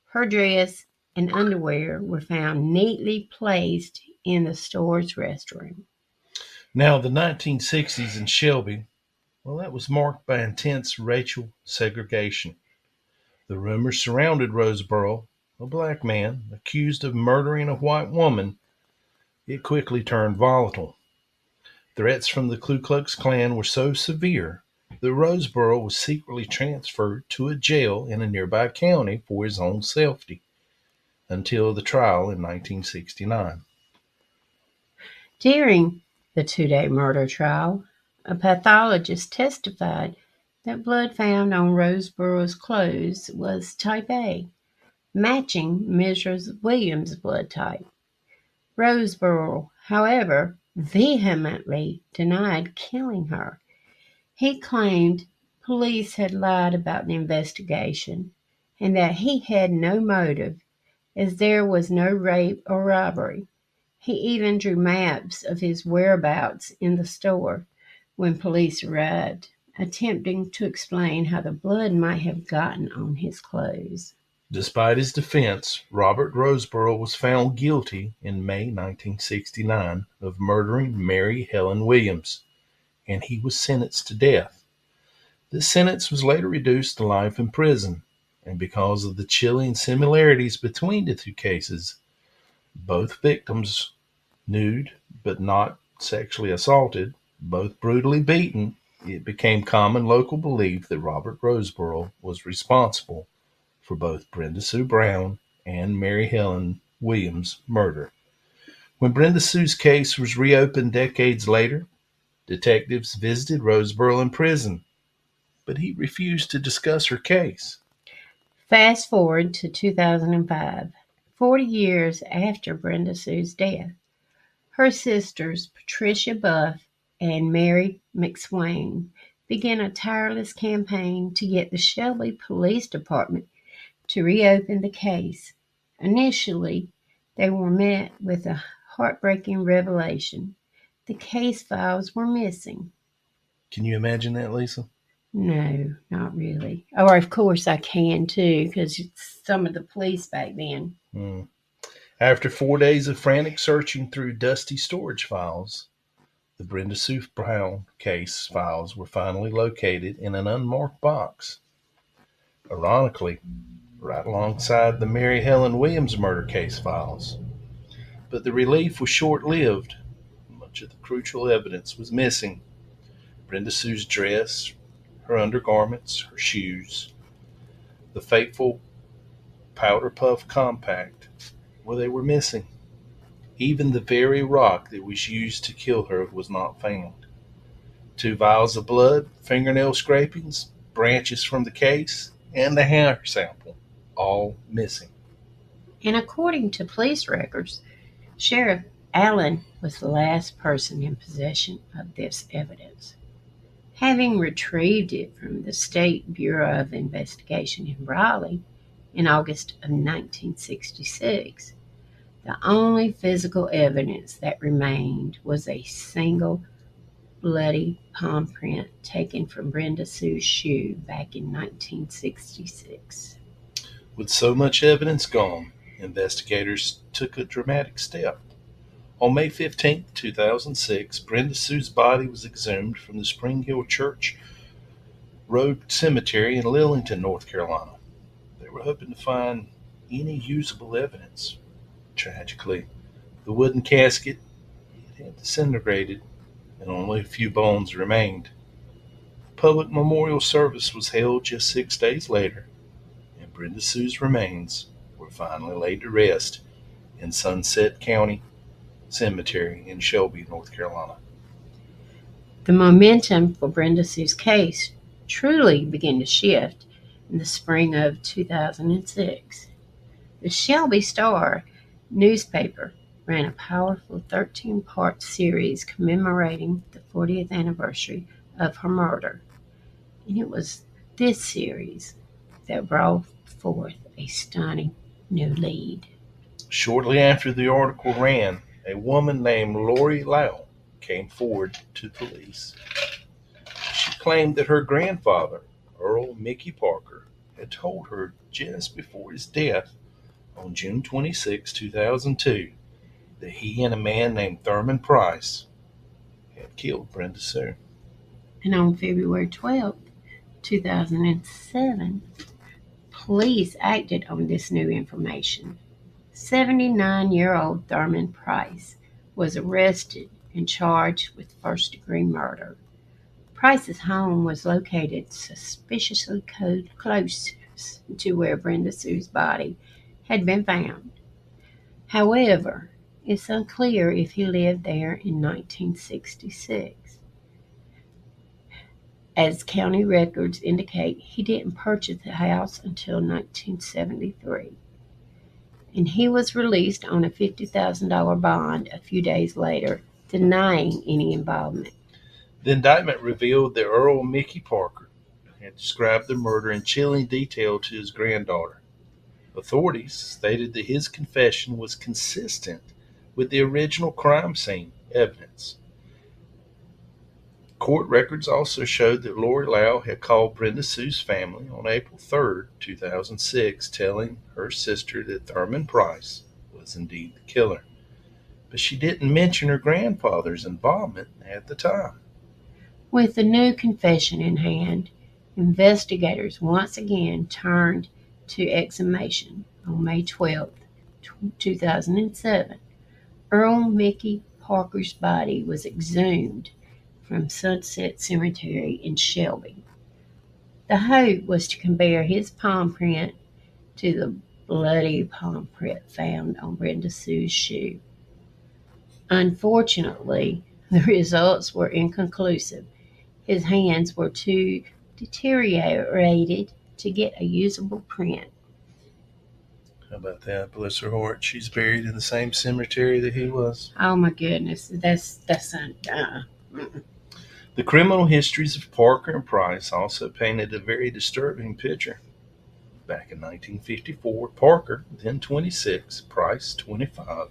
Her dress and underwear were found neatly placed in the store's restroom. Now, the 1960s in Shelby, well, that was marked by intense racial segregation. The rumors surrounded Roseboro, a black man accused of murdering a white woman. It quickly turned volatile. Threats from the Ku Klux Klan were so severe that Roseboro was secretly transferred to a jail in a nearby county for his own safety until the trial in 1969. During the 2-day murder trial, a pathologist testified that blood found on Roseboro's clothes was type A, matching Mrs. Williams' blood type. Roseboro, however, vehemently denied killing her. He claimed police had lied about the investigation and that he had no motive, as there was no rape or robbery. He even drew maps of his whereabouts in the store when police arrived, attempting to explain how the blood might have gotten on his clothes. Despite his defense, Robert Roseborough was found guilty in May 1969 of murdering Mary Helen Williams, and he was sentenced to death. This sentence was later reduced to life in prison, and because of the chilling similarities between the two cases, both victims, nude but not sexually assaulted, both brutally beaten, it became common local belief that Robert Roseborough was responsible for both Brenda Sue Brown and Mary Helen Williams' murder. When Brenda Sue's case was reopened decades later, detectives visited Roseborough in prison, but he refused to discuss her case. Fast forward to 2005, 40 years after Brenda Sue's death. Her sisters, Patricia Buff and Mary McSwain, began a tireless campaign to get the Shelby Police Department to reopen the case. Initially, they were met with a heartbreaking revelation. The case files were missing. Can you imagine that, Lisa? No, not really. Or, of course, I can too, because it's some of the police back then. After 4 days of frantic searching through dusty storage files, the Brenda Sue Brown case files were finally located in an unmarked box. Ironically, right alongside the Mary Helen Williams murder case files. But the relief was short-lived. Much of the crucial evidence was missing. Brenda Sue's dress, her undergarments, her shoes, the fateful powder puff compact, well, they were missing. Even the very rock that was used to kill her was not found. 2 vials of blood, fingernail scrapings, branches from the case, and the hair sample, all missing. And according to police records, Sheriff Allen was the last person in possession of this evidence. Having retrieved it from the State Bureau of Investigation in Raleigh in August of 1966, the only physical evidence that remained was a single bloody palm print taken from Brenda Sue's shoe back in 1966. With so much evidence gone, investigators took a dramatic step. On May 15, 2006, Brenda Sue's body was exhumed from the Spring Hill Church Road Cemetery in Lillington, North Carolina. They were hoping to find any usable evidence. Tragically, the wooden casket had disintegrated and only a few bones remained. A public memorial service was held just 6 days later, and Brenda Sue's remains were finally laid to rest in Sunset County Cemetery in Shelby, North Carolina. The momentum for Brenda Sue's case truly began to shift in the spring of 2006. The Shelby Star newspaper ran a powerful 13-part series commemorating the 40th anniversary of her murder. And it was this series that brought forth a stunning new lead. Shortly after the article ran, a woman named Lori Lau came forward to police. She claimed that her grandfather, Earl Mickey Parker, had told her just before his death on June 26, 2002, that he and a man named Thurman Price had killed Brenda Sue. And on February 12, 2007, police acted on this new information. 79-year-old Thurman Price was arrested and charged with first-degree murder. Price's home was located suspiciously close to where Brenda Sue's body had been found. However, it's unclear if he lived there in 1966. As county records indicate, he didn't purchase the house until 1973. And he was released on a $50,000 bond a few days later, denying any involvement. The indictment revealed that Earl Mickey Parker, had described the murder in chilling detail to his granddaughter. Authorities stated that his confession was consistent with the original crime scene evidence. Court records also showed that Lori Lau had called Brenda Sue's family on April 3, 2006, telling her sister that Thurman Price was indeed the killer. But she didn't mention her grandfather's involvement at the time. With the new confession in hand, investigators once again turned to exhumation. On May 12, 2007, Earl Mickey Parker's body was exhumed from Sunset Cemetery in Shelby. The hope was to compare his palm print to the bloody palm print found on Brenda Sue's shoe. Unfortunately, the results were inconclusive. His hands were too deteriorated to get a usable print. How about that? Bless her heart. She's buried in the same cemetery that he was. Oh my goodness, that's The criminal histories of Parker and Price also painted a very disturbing picture. Back in 1954, Parker, then 26, Price, 25,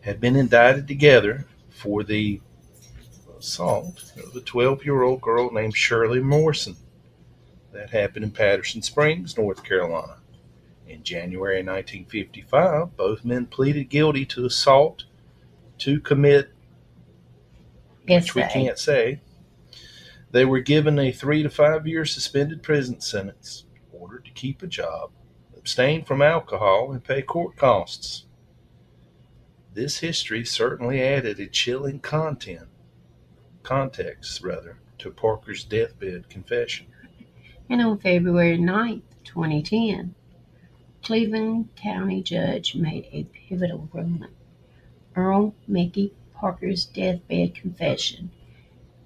had been indicted together for the assault of a 12-year-old girl named Shirley Morrison. That happened in Patterson Springs, North Carolina. In January 1955, both men pleaded guilty to assault to commit, which we can't say. They were given a 3 to 5 year suspended prison sentence, ordered to keep a job, abstain from alcohol, and pay court costs. This history certainly added a chilling context to Parker's deathbed confession. And on February 9, 2010, Cleveland County Judge made a pivotal ruling. Earl Mickey Parker's deathbed confession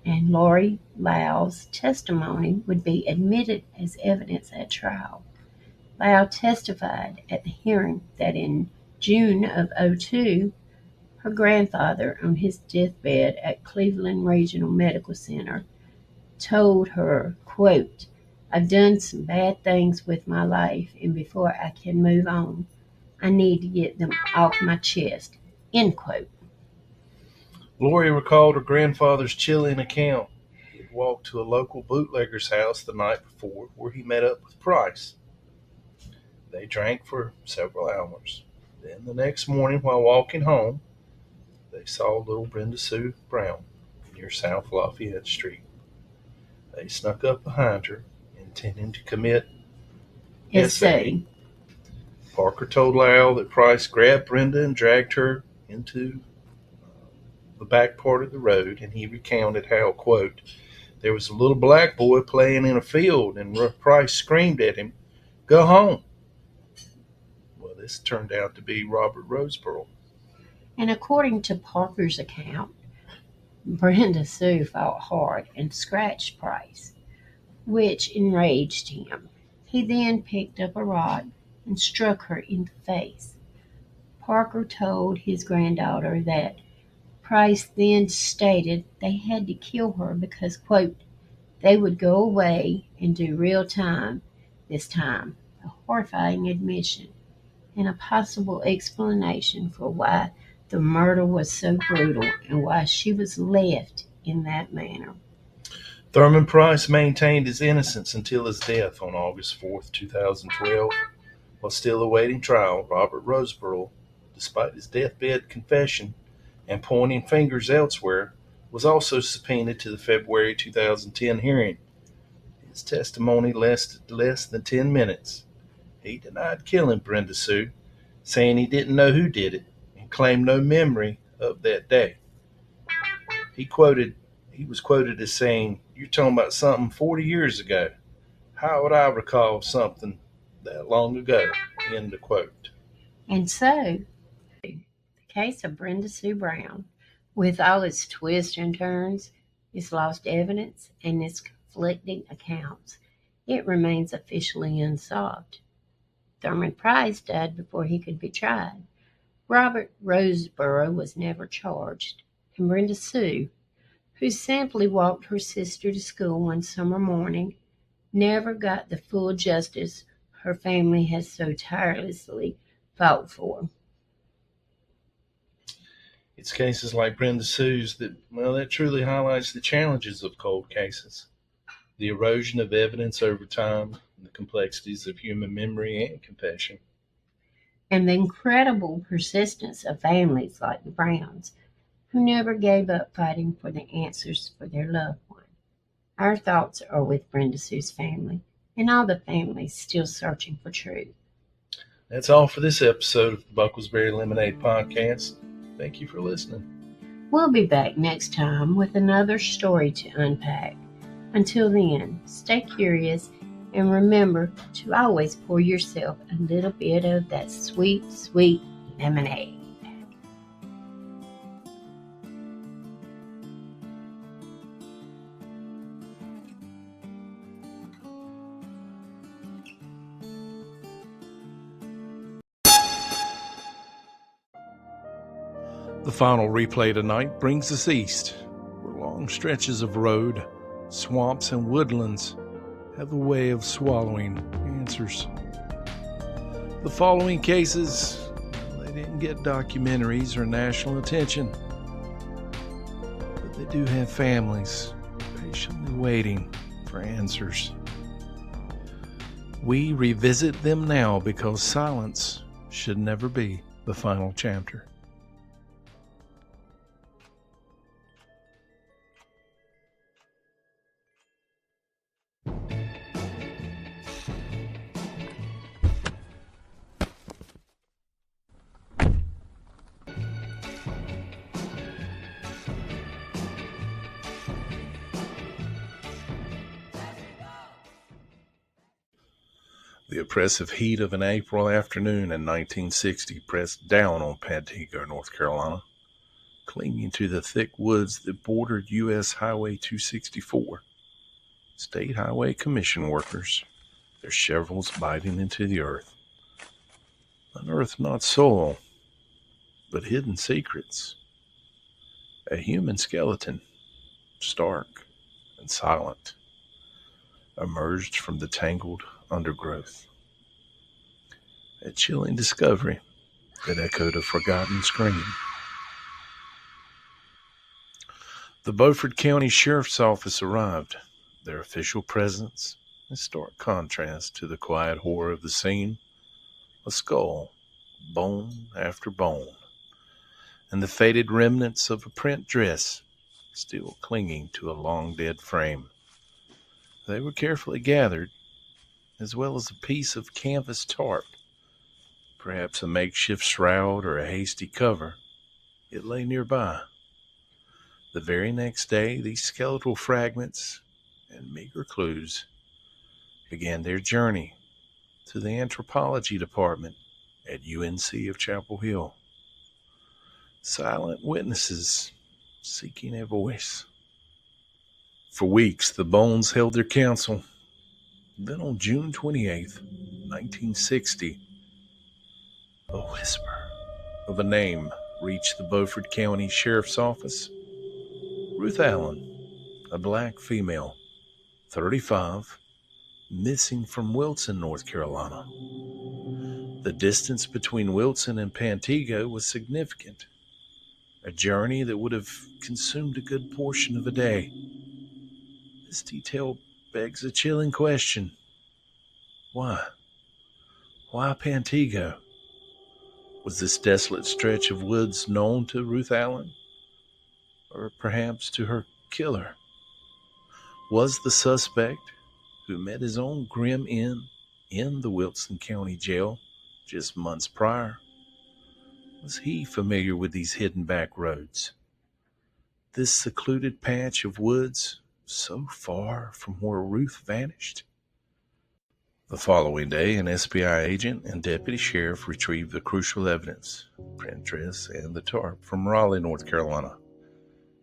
and Lori Lau's testimony would be admitted as evidence at trial. Lau testified at the hearing that in June of 2002, her grandfather on his deathbed at Cleveland Regional Medical Center told her, quote, "I've done some bad things with my life, and before I can move on, I need to get them off my chest," end quote. Lori recalled her grandfather's chilling account. He had walked to a local bootlegger's house the night before where he met up with Price. They drank for several hours. Then the next morning while walking home, they saw little Brenda Sue Brown near South Lafayette Street. They snuck up behind her, intending to commit SA. Parker told Lau that Price grabbed Brenda and dragged her into the back part of the road, and he recounted how, quote, "There was a little black boy playing in a field, and Price screamed at him, 'Go home.'" Well, this turned out to be Robert Roseboro. And according to Parker's account, Brenda Sue fought hard and scratched Price, which enraged him. He then picked up a rock and struck her in the face. Parker told his granddaughter that Price then stated they had to kill her because, quote, "they would go away and do real time this time," a horrifying admission and a possible explanation for why the murder was so brutal and why she was left in that manner. Thurman Price maintained his innocence until his death on August 4, 2012. While still awaiting trial, Robert Roseboro, despite his deathbed confession and pointing fingers elsewhere, was also subpoenaed to the February 2010 hearing. His testimony lasted less than 10 minutes. He denied killing Brenda Sue, saying he didn't know who did it and claimed no memory of that day. He was quoted as saying, "You're talking about something 40 years ago. How would I recall something that long ago?" End of quote. And so, the case of Brenda Sue Brown, with all its twists and turns, its lost evidence, and its conflicting accounts, it remains officially unsolved. Thurman Price died before he could be tried. Robert Roseboro was never charged, and Brenda Sue, who simply walked her sister to school one summer morning, never got the full justice her family has so tirelessly fought for. It's cases like Brenda Sue's that truly highlights the challenges of cold cases, the erosion of evidence over time, and the complexities of human memory and confession. And the incredible persistence of families like the Browns, who never gave up fighting for the answers for their loved one. Our thoughts are with Brenda Sue's family and all the families still searching for truth. That's all for this episode of the BucklesBerry Lemonade Podcast. Thank you for listening. We'll be back next time with another story to unpack. Until then, stay curious and remember to always pour yourself a little bit of that sweet, sweet lemonade. The final replay tonight brings us east, where long stretches of road, swamps, and woodlands have a way of swallowing answers. The following cases, they didn't get documentaries or national attention, but they do have families patiently waiting for answers. We revisit them now because silence should never be the final chapter. The oppressive heat of an April afternoon in 1960 pressed down on Pantego, North Carolina, clinging to the thick woods that bordered U.S. Highway 264. State Highway Commission workers, their shovels biting into the earth. Unearthed not soil, but hidden secrets. A human skeleton, stark and silent, emerged from the tangled undergrowth. A chilling discovery that echoed a forgotten scream. The Beaufort County Sheriff's Office arrived, their official presence in stark contrast to the quiet horror of the scene. A skull, bone after bone, and the faded remnants of a print dress still clinging to a long-dead frame. They were carefully gathered, as well as a piece of canvas tarp, perhaps a makeshift shroud or a hasty cover. It lay nearby. The very next day, these skeletal fragments and meager clues began their journey to the anthropology department at UNC of Chapel Hill. Silent witnesses seeking a voice. For weeks, the bones held their counsel. Then on June 28th, 1960, a whisper of a name reached the Beaufort County Sheriff's Office. Ruth Allen, a black female, 35, missing from Wilson, North Carolina. The distance between Wilson and Pantego was significant, a journey that would have consumed a good portion of a day. This detail begs a chilling question. Why? Why Pantego? Was this desolate stretch of woods known to Ruth Allen? Or perhaps to her killer? Was the suspect, who met his own grim end in the Wilson County Jail just months prior, was he familiar with these hidden back roads? This secluded patch of woods so far from where Ruth vanished? The following day, an SBI agent and deputy sheriff retrieved the crucial evidence, print dress and the tarp, from Raleigh, North Carolina.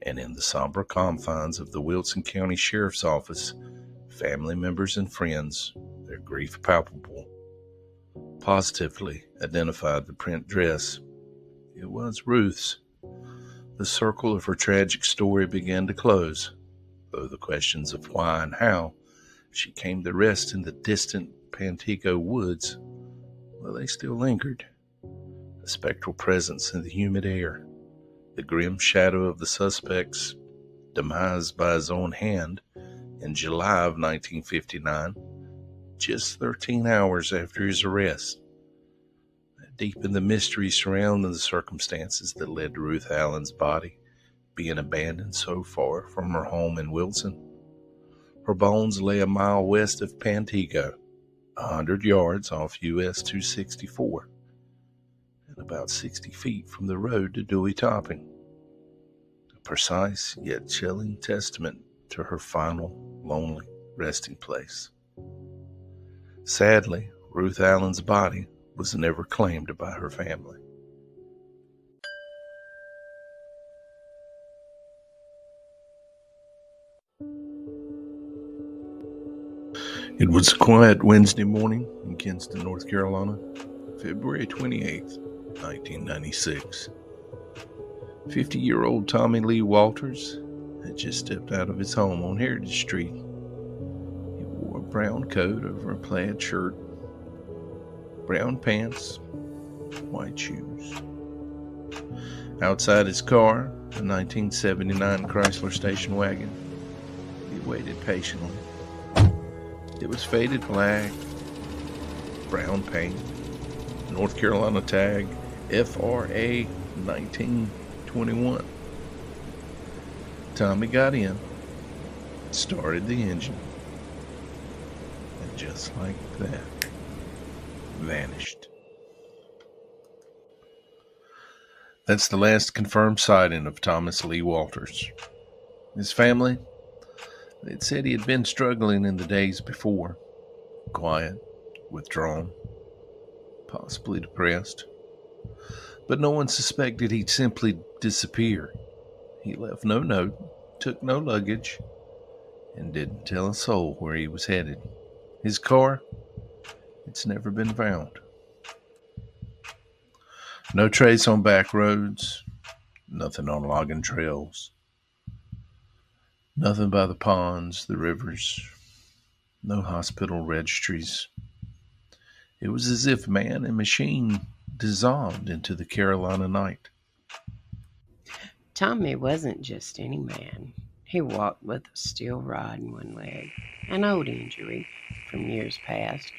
And in the somber confines of the Wilson County Sheriff's Office, family members and friends, their grief palpable, positively identified the print dress. It was Ruth's. The circle of her tragic story began to close, though the questions of why and how She came to rest in the distant Pantego woods, where they still lingered, a spectral presence in the humid air, the grim shadow of the suspect's demise by his own hand in July of 1959, just 13 hours after his arrest. Deepened the mystery surrounding the circumstances that led to Ruth Allen's body being abandoned so far from her home in Wilson. Her bones lay a mile west of Pantego, 100 yards off US 264, and about 60 feet from the road to Dewey Topping. A precise yet chilling testament to her final, lonely resting place. Sadly, Ruth Allen's body was never claimed by her family. It was a quiet Wednesday morning in Kinston, North Carolina, February 28th, 1996. 50-year-old Tommy Lee Walters had just stepped out of his home on Heritage Street. He wore a brown coat over a plaid shirt, brown pants, white shoes. Outside his car, a 1979 Chrysler station wagon, he waited patiently. It was faded black, brown paint, North Carolina tag, FRA 1921. Tommy got in, started the engine, and just like that, vanished. That's the last confirmed sighting of Thomas Lee Walters. His family, they'd said he had been struggling in the days before, quiet, withdrawn, possibly depressed. But no one suspected he'd simply disappear. He left no note, took no luggage, and didn't tell a soul where he was headed. His car, it's never been found. No trace on back roads, nothing on logging trails, nothing by the ponds, the rivers, no hospital registries. It was as if man and machine dissolved into the Carolina night. Tommy wasn't just any man. He walked with a steel rod in one leg, an old injury from years past.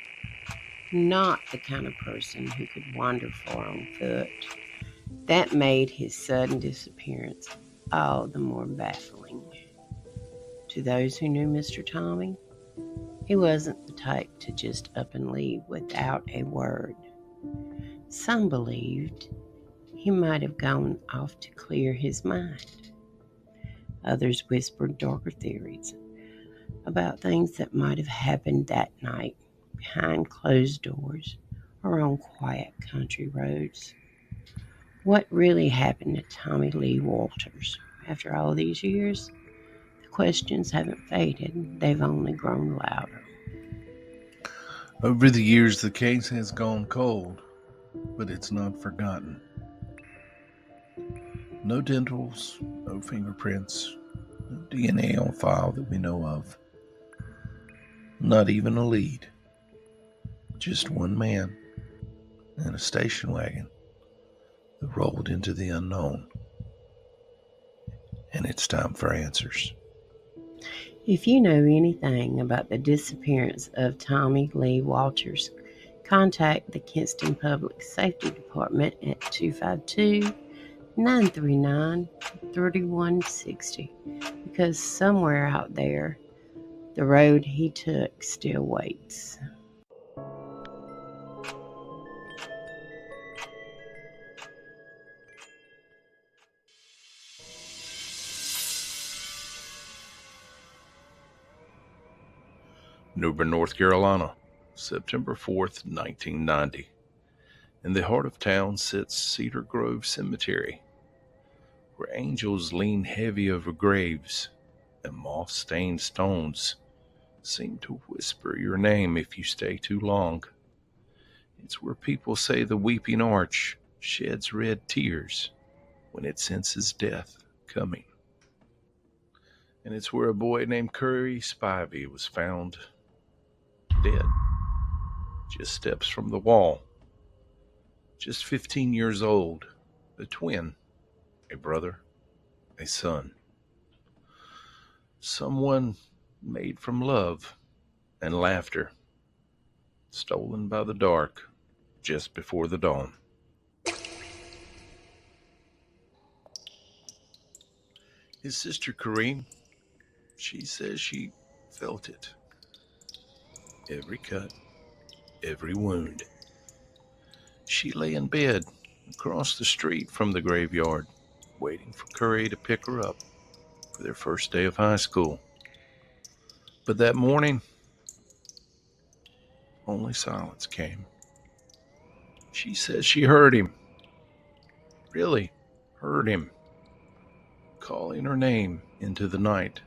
Not the kind of person who could wander far on foot. That made his sudden disappearance all the more baffling. To those who knew Mr. Tommy, he wasn't the type to just up and leave without a word. Some believed he might have gone off to clear his mind. Others whispered darker theories about things that might have happened that night behind closed doors or on quiet country roads. What really happened to Tommy Lee Walters after all these years? The questions haven't faded, they've only grown louder. Over the years, the case has gone cold, but it's not forgotten. No dentals, no fingerprints, no DNA on file that we know of. Not even a lead. Just one man and a station wagon that rolled into the unknown. And it's time for answers. If you know anything about the disappearance of Tommy Lee Walters, contact the Kinston Public Safety Department at 252-939-3160, because somewhere out there, the road he took still waits. New Bern, North Carolina, September 4th, 1990. In the heart of town sits Cedar Grove Cemetery, where angels lean heavy over graves and moth-stained stones seem to whisper your name if you stay too long. It's where people say the weeping arch sheds red tears when it senses death coming. And it's where a boy named Curry Spivey was found dead. Just steps from the wall. Just 15 years old. A twin. A brother. A son. Someone made from love and laughter. Stolen by the dark just before the dawn. His sister Kareem, she says she felt it. Every cut, every wound. She lay in bed across the street from the graveyard, waiting for Curry to pick her up for their first day of high school. But that morning, only silence came. She says she heard him. Really heard him. Calling her name into the night.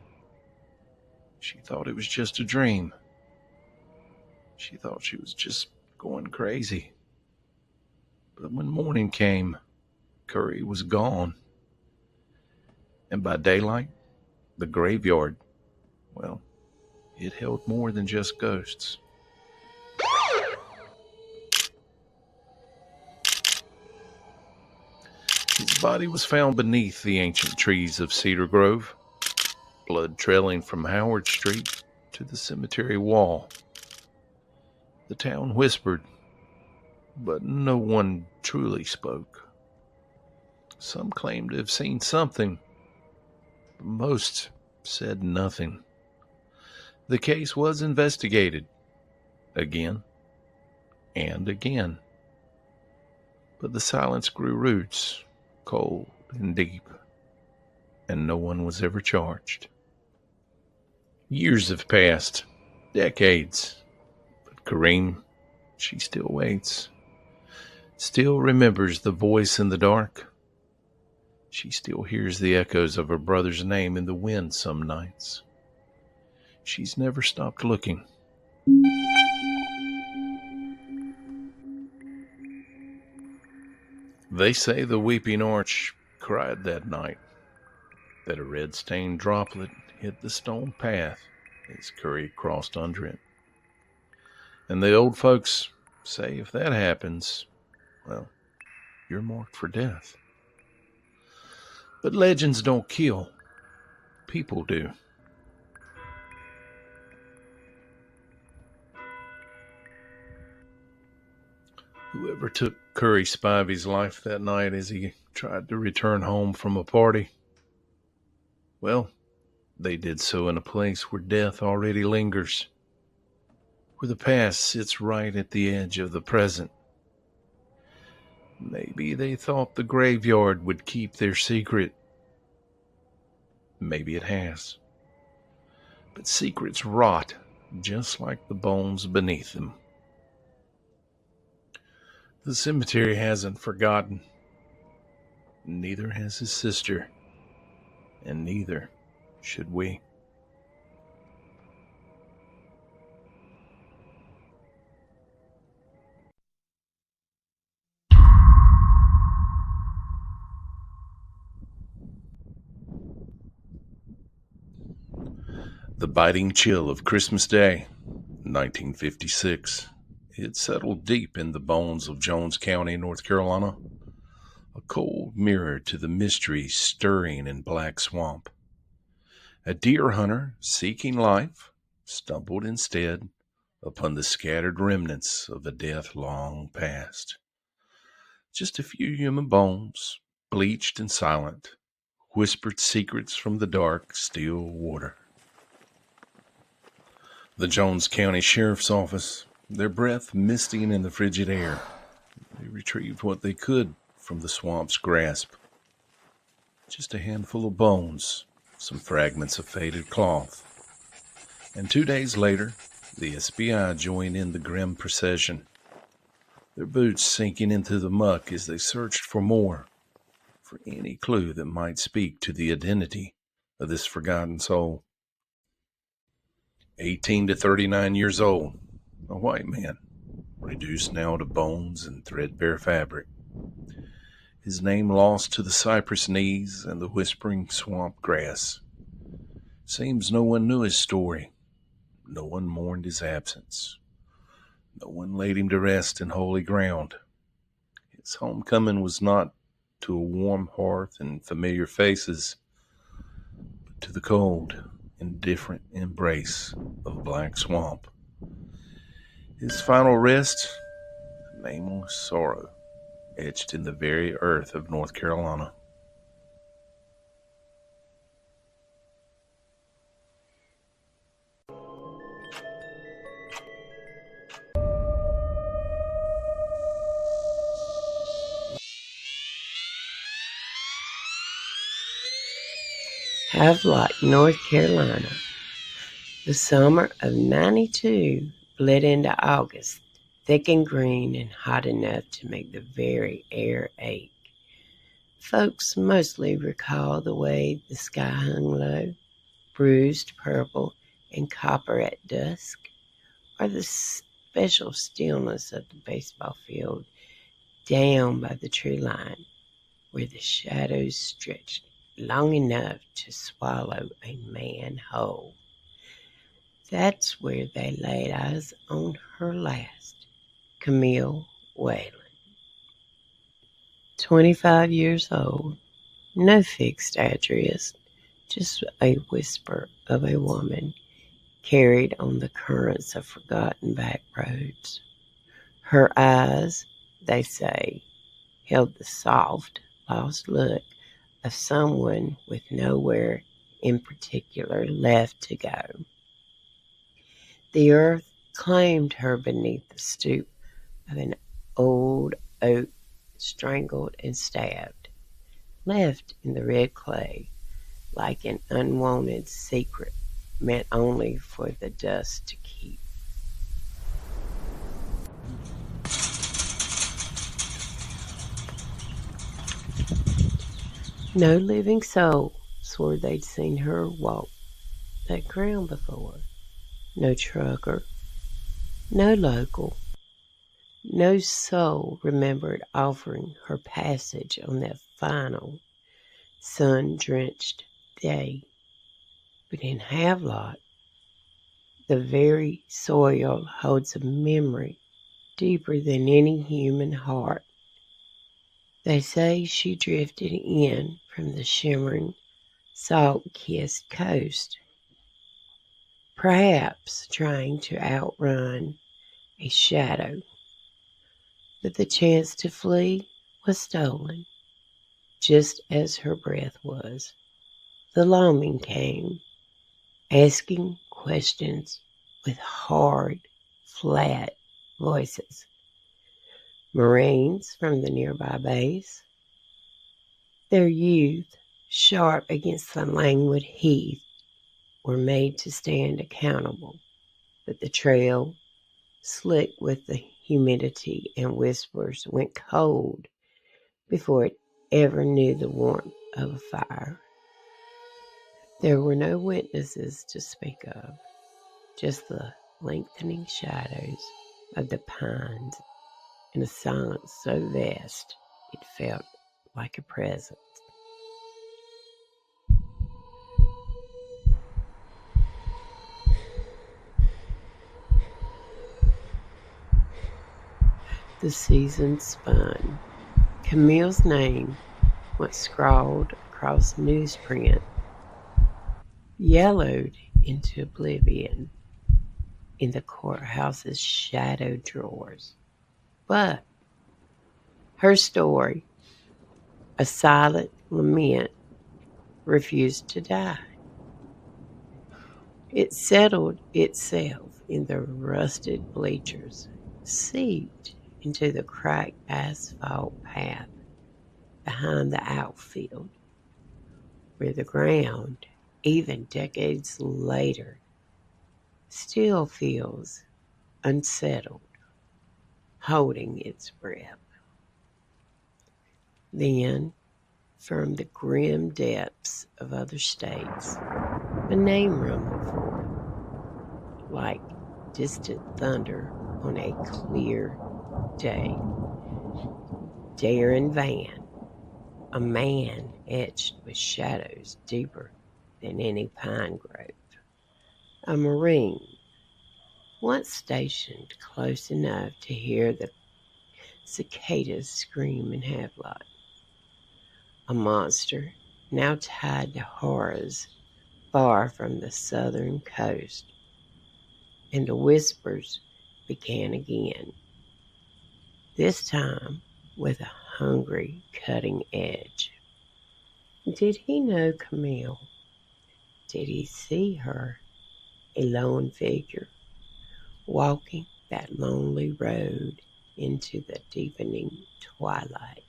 She thought it was just a dream. She thought she was just going crazy. But when morning came, Curry was gone. And by daylight, the graveyard, well, it held more than just ghosts. His body was found beneath the ancient trees of Cedar Grove, blood trailing from Howard Street to the cemetery wall. The town whispered, but no one truly spoke. Some claimed to have seen something, but most said nothing. The case was investigated again and again, but the silence grew roots, cold and deep, and no one was ever charged. Years have passed, decades, but Kareem, she still waits, still remembers the voice in the dark. She still hears the echoes of her brother's name in the wind some nights. She's never stopped looking. They say the weeping arch cried that night, that a red-stained droplet hit the stone path as Curry crossed under it. And the old folks say if that happens, well, you're marked for death. But legends don't kill. People do. Whoever took Curry Spivey's life that night as he tried to return home from a party, well, they did so in a place where death already lingers, where the past sits right at the edge of the present. Maybe they thought the graveyard would keep their secret. Maybe it has. But secrets rot just like the bones beneath them. The cemetery hasn't forgotten. Neither has his sister. And neither should we. The biting chill of Christmas Day, 1956. It settled deep in the bones of Jones County, North Carolina, a cold mirror to the mystery stirring in Black Swamp. A deer hunter seeking life stumbled instead upon the scattered remnants of a death long past. Just a few human bones, bleached and silent, whispered secrets from the dark, still water. The Jones County Sheriff's Office, their breath misting in the frigid air. They retrieved what they could from the swamp's grasp. Just a handful of bones, some fragments of faded cloth. And 2 days later, the SBI joined in the grim procession, their boots sinking into the muck as they searched for more, for any clue that might speak to the identity of this forgotten soul. 18 to 39 years old, a white man, reduced now to bones and threadbare fabric. His name lost to the cypress knees and the whispering swamp grass. Seems no one knew his story. No one mourned his absence. No one laid him to rest in holy ground. His homecoming was not to a warm hearth and familiar faces, but to the cold, indifferent embrace of a black swamp. His final rest, a nameless sorrow etched in the very earth of North Carolina. Havelock, North Carolina. The summer of '92 bled into August, thick and green and hot enough to make the very air ache. Folks mostly recall the way the sky hung low, bruised purple and copper at dusk, or the special stillness of the baseball field down by the tree line, where the shadows stretched long enough to swallow a man whole. That's where they laid eyes on her last, Camille Whalen. 25 years old, no fixed address, just a whisper of a woman carried on the currents of forgotten back roads. Her eyes, they say, held the soft, lost look of someone with nowhere in particular left to go. The earth claimed her beneath the stoop of an old oak, strangled and stabbed, left in the red clay like an unwanted secret meant only for the dust to keep. No living soul swore they'd seen her walk that ground before. No trucker, no local, no soul remembered offering her passage on that final, sun-drenched day. But in Havelock, the very soil holds a memory deeper than any human heart. They say she drifted in from the shimmering, salt-kissed coast, perhaps trying to outrun a shadow. But the chance to flee was stolen, just as her breath was. The longing came, asking questions with hard, flat voices. Marines from the nearby base, their youth sharp against the languid heath, were made to stand accountable, but the trail, slick with the humidity and whispers, went cold before it ever knew the warmth of a fire. There were no witnesses to speak of, just the lengthening shadows of the pines in a silence so vast it felt like a presence. The season spun. Camille's name was scrawled across newsprint, yellowed into oblivion in the courthouse's shadow drawers. But her story, a silent lament, refused to die. It settled itself in the rusted bleachers, seeped into the cracked asphalt path behind the outfield, where the ground, even decades later, still feels unsettled, holding its breath. Then, from the grim depths of other states, a name rumbled forth, like distant thunder on a clear day. Darren Van, a man etched with shadows deeper than any pine grove. A Marine, once stationed close enough to hear the cicadas scream in Havelock. A monster now tied to horrors far from the southern coast. And the whispers began again, this time with a hungry cutting edge. Did he know Camille? Did he see her, a lone figure, walking that lonely road into the deepening twilight?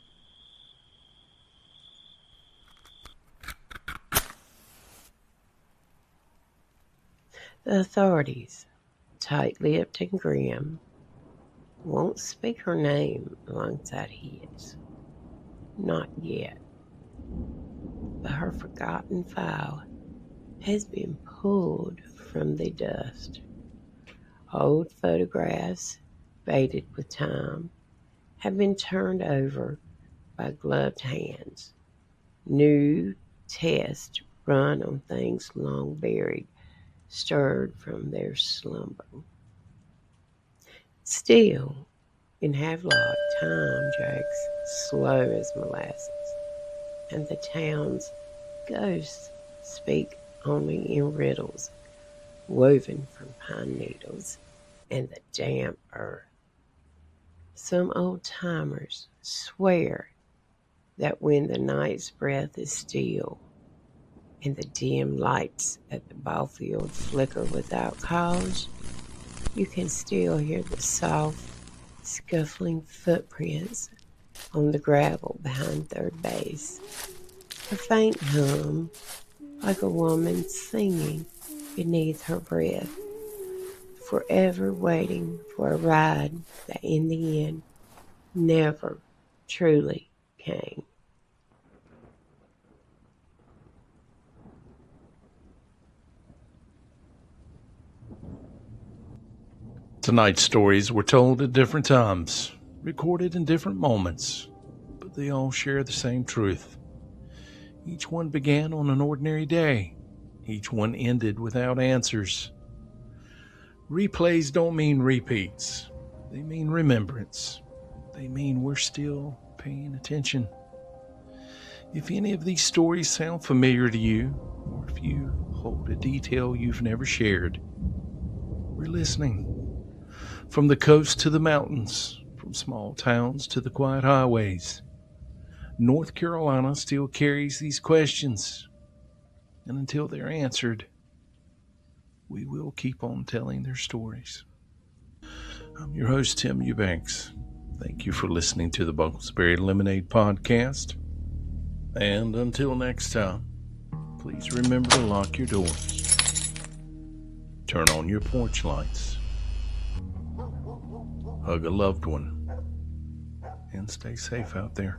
The authorities, tight-lipped and grim, won't speak her name alongside his. Not yet. But her forgotten file has been pulled from the dust. Old photographs, faded with time, have been turned over by gloved hands. New tests run on things long buried, stirred from their slumber. Still, in Havelock, time drags slow as molasses, and the town's ghosts speak only in riddles woven from pine needles and the damp earth. Some old-timers swear that when the night's breath is still and the dim lights at the ball field flicker without cause, you can still hear the soft, scuffling footprints on the gravel behind third base. A faint hum, like a woman singing beneath her breath, forever waiting for a ride that in the end never truly came. Tonight's stories were told at different times, recorded in different moments, but they all share the same truth. Each one began on an ordinary day. Each one ended without answers. Replays don't mean repeats. They mean remembrance. They mean we're still paying attention. If any of these stories sound familiar to you, or if you hold a detail you've never shared, we're listening. From the coast to the mountains, from small towns to the quiet highways, North Carolina still carries these questions. And until they're answered, we will keep on telling their stories. I'm your host, Tim Eubanks. Thank you for listening to the BucklesBerry Lemonade Podcast. And until next time, please remember to lock your doors, turn on your porch lights, hug a loved one, and stay safe out there.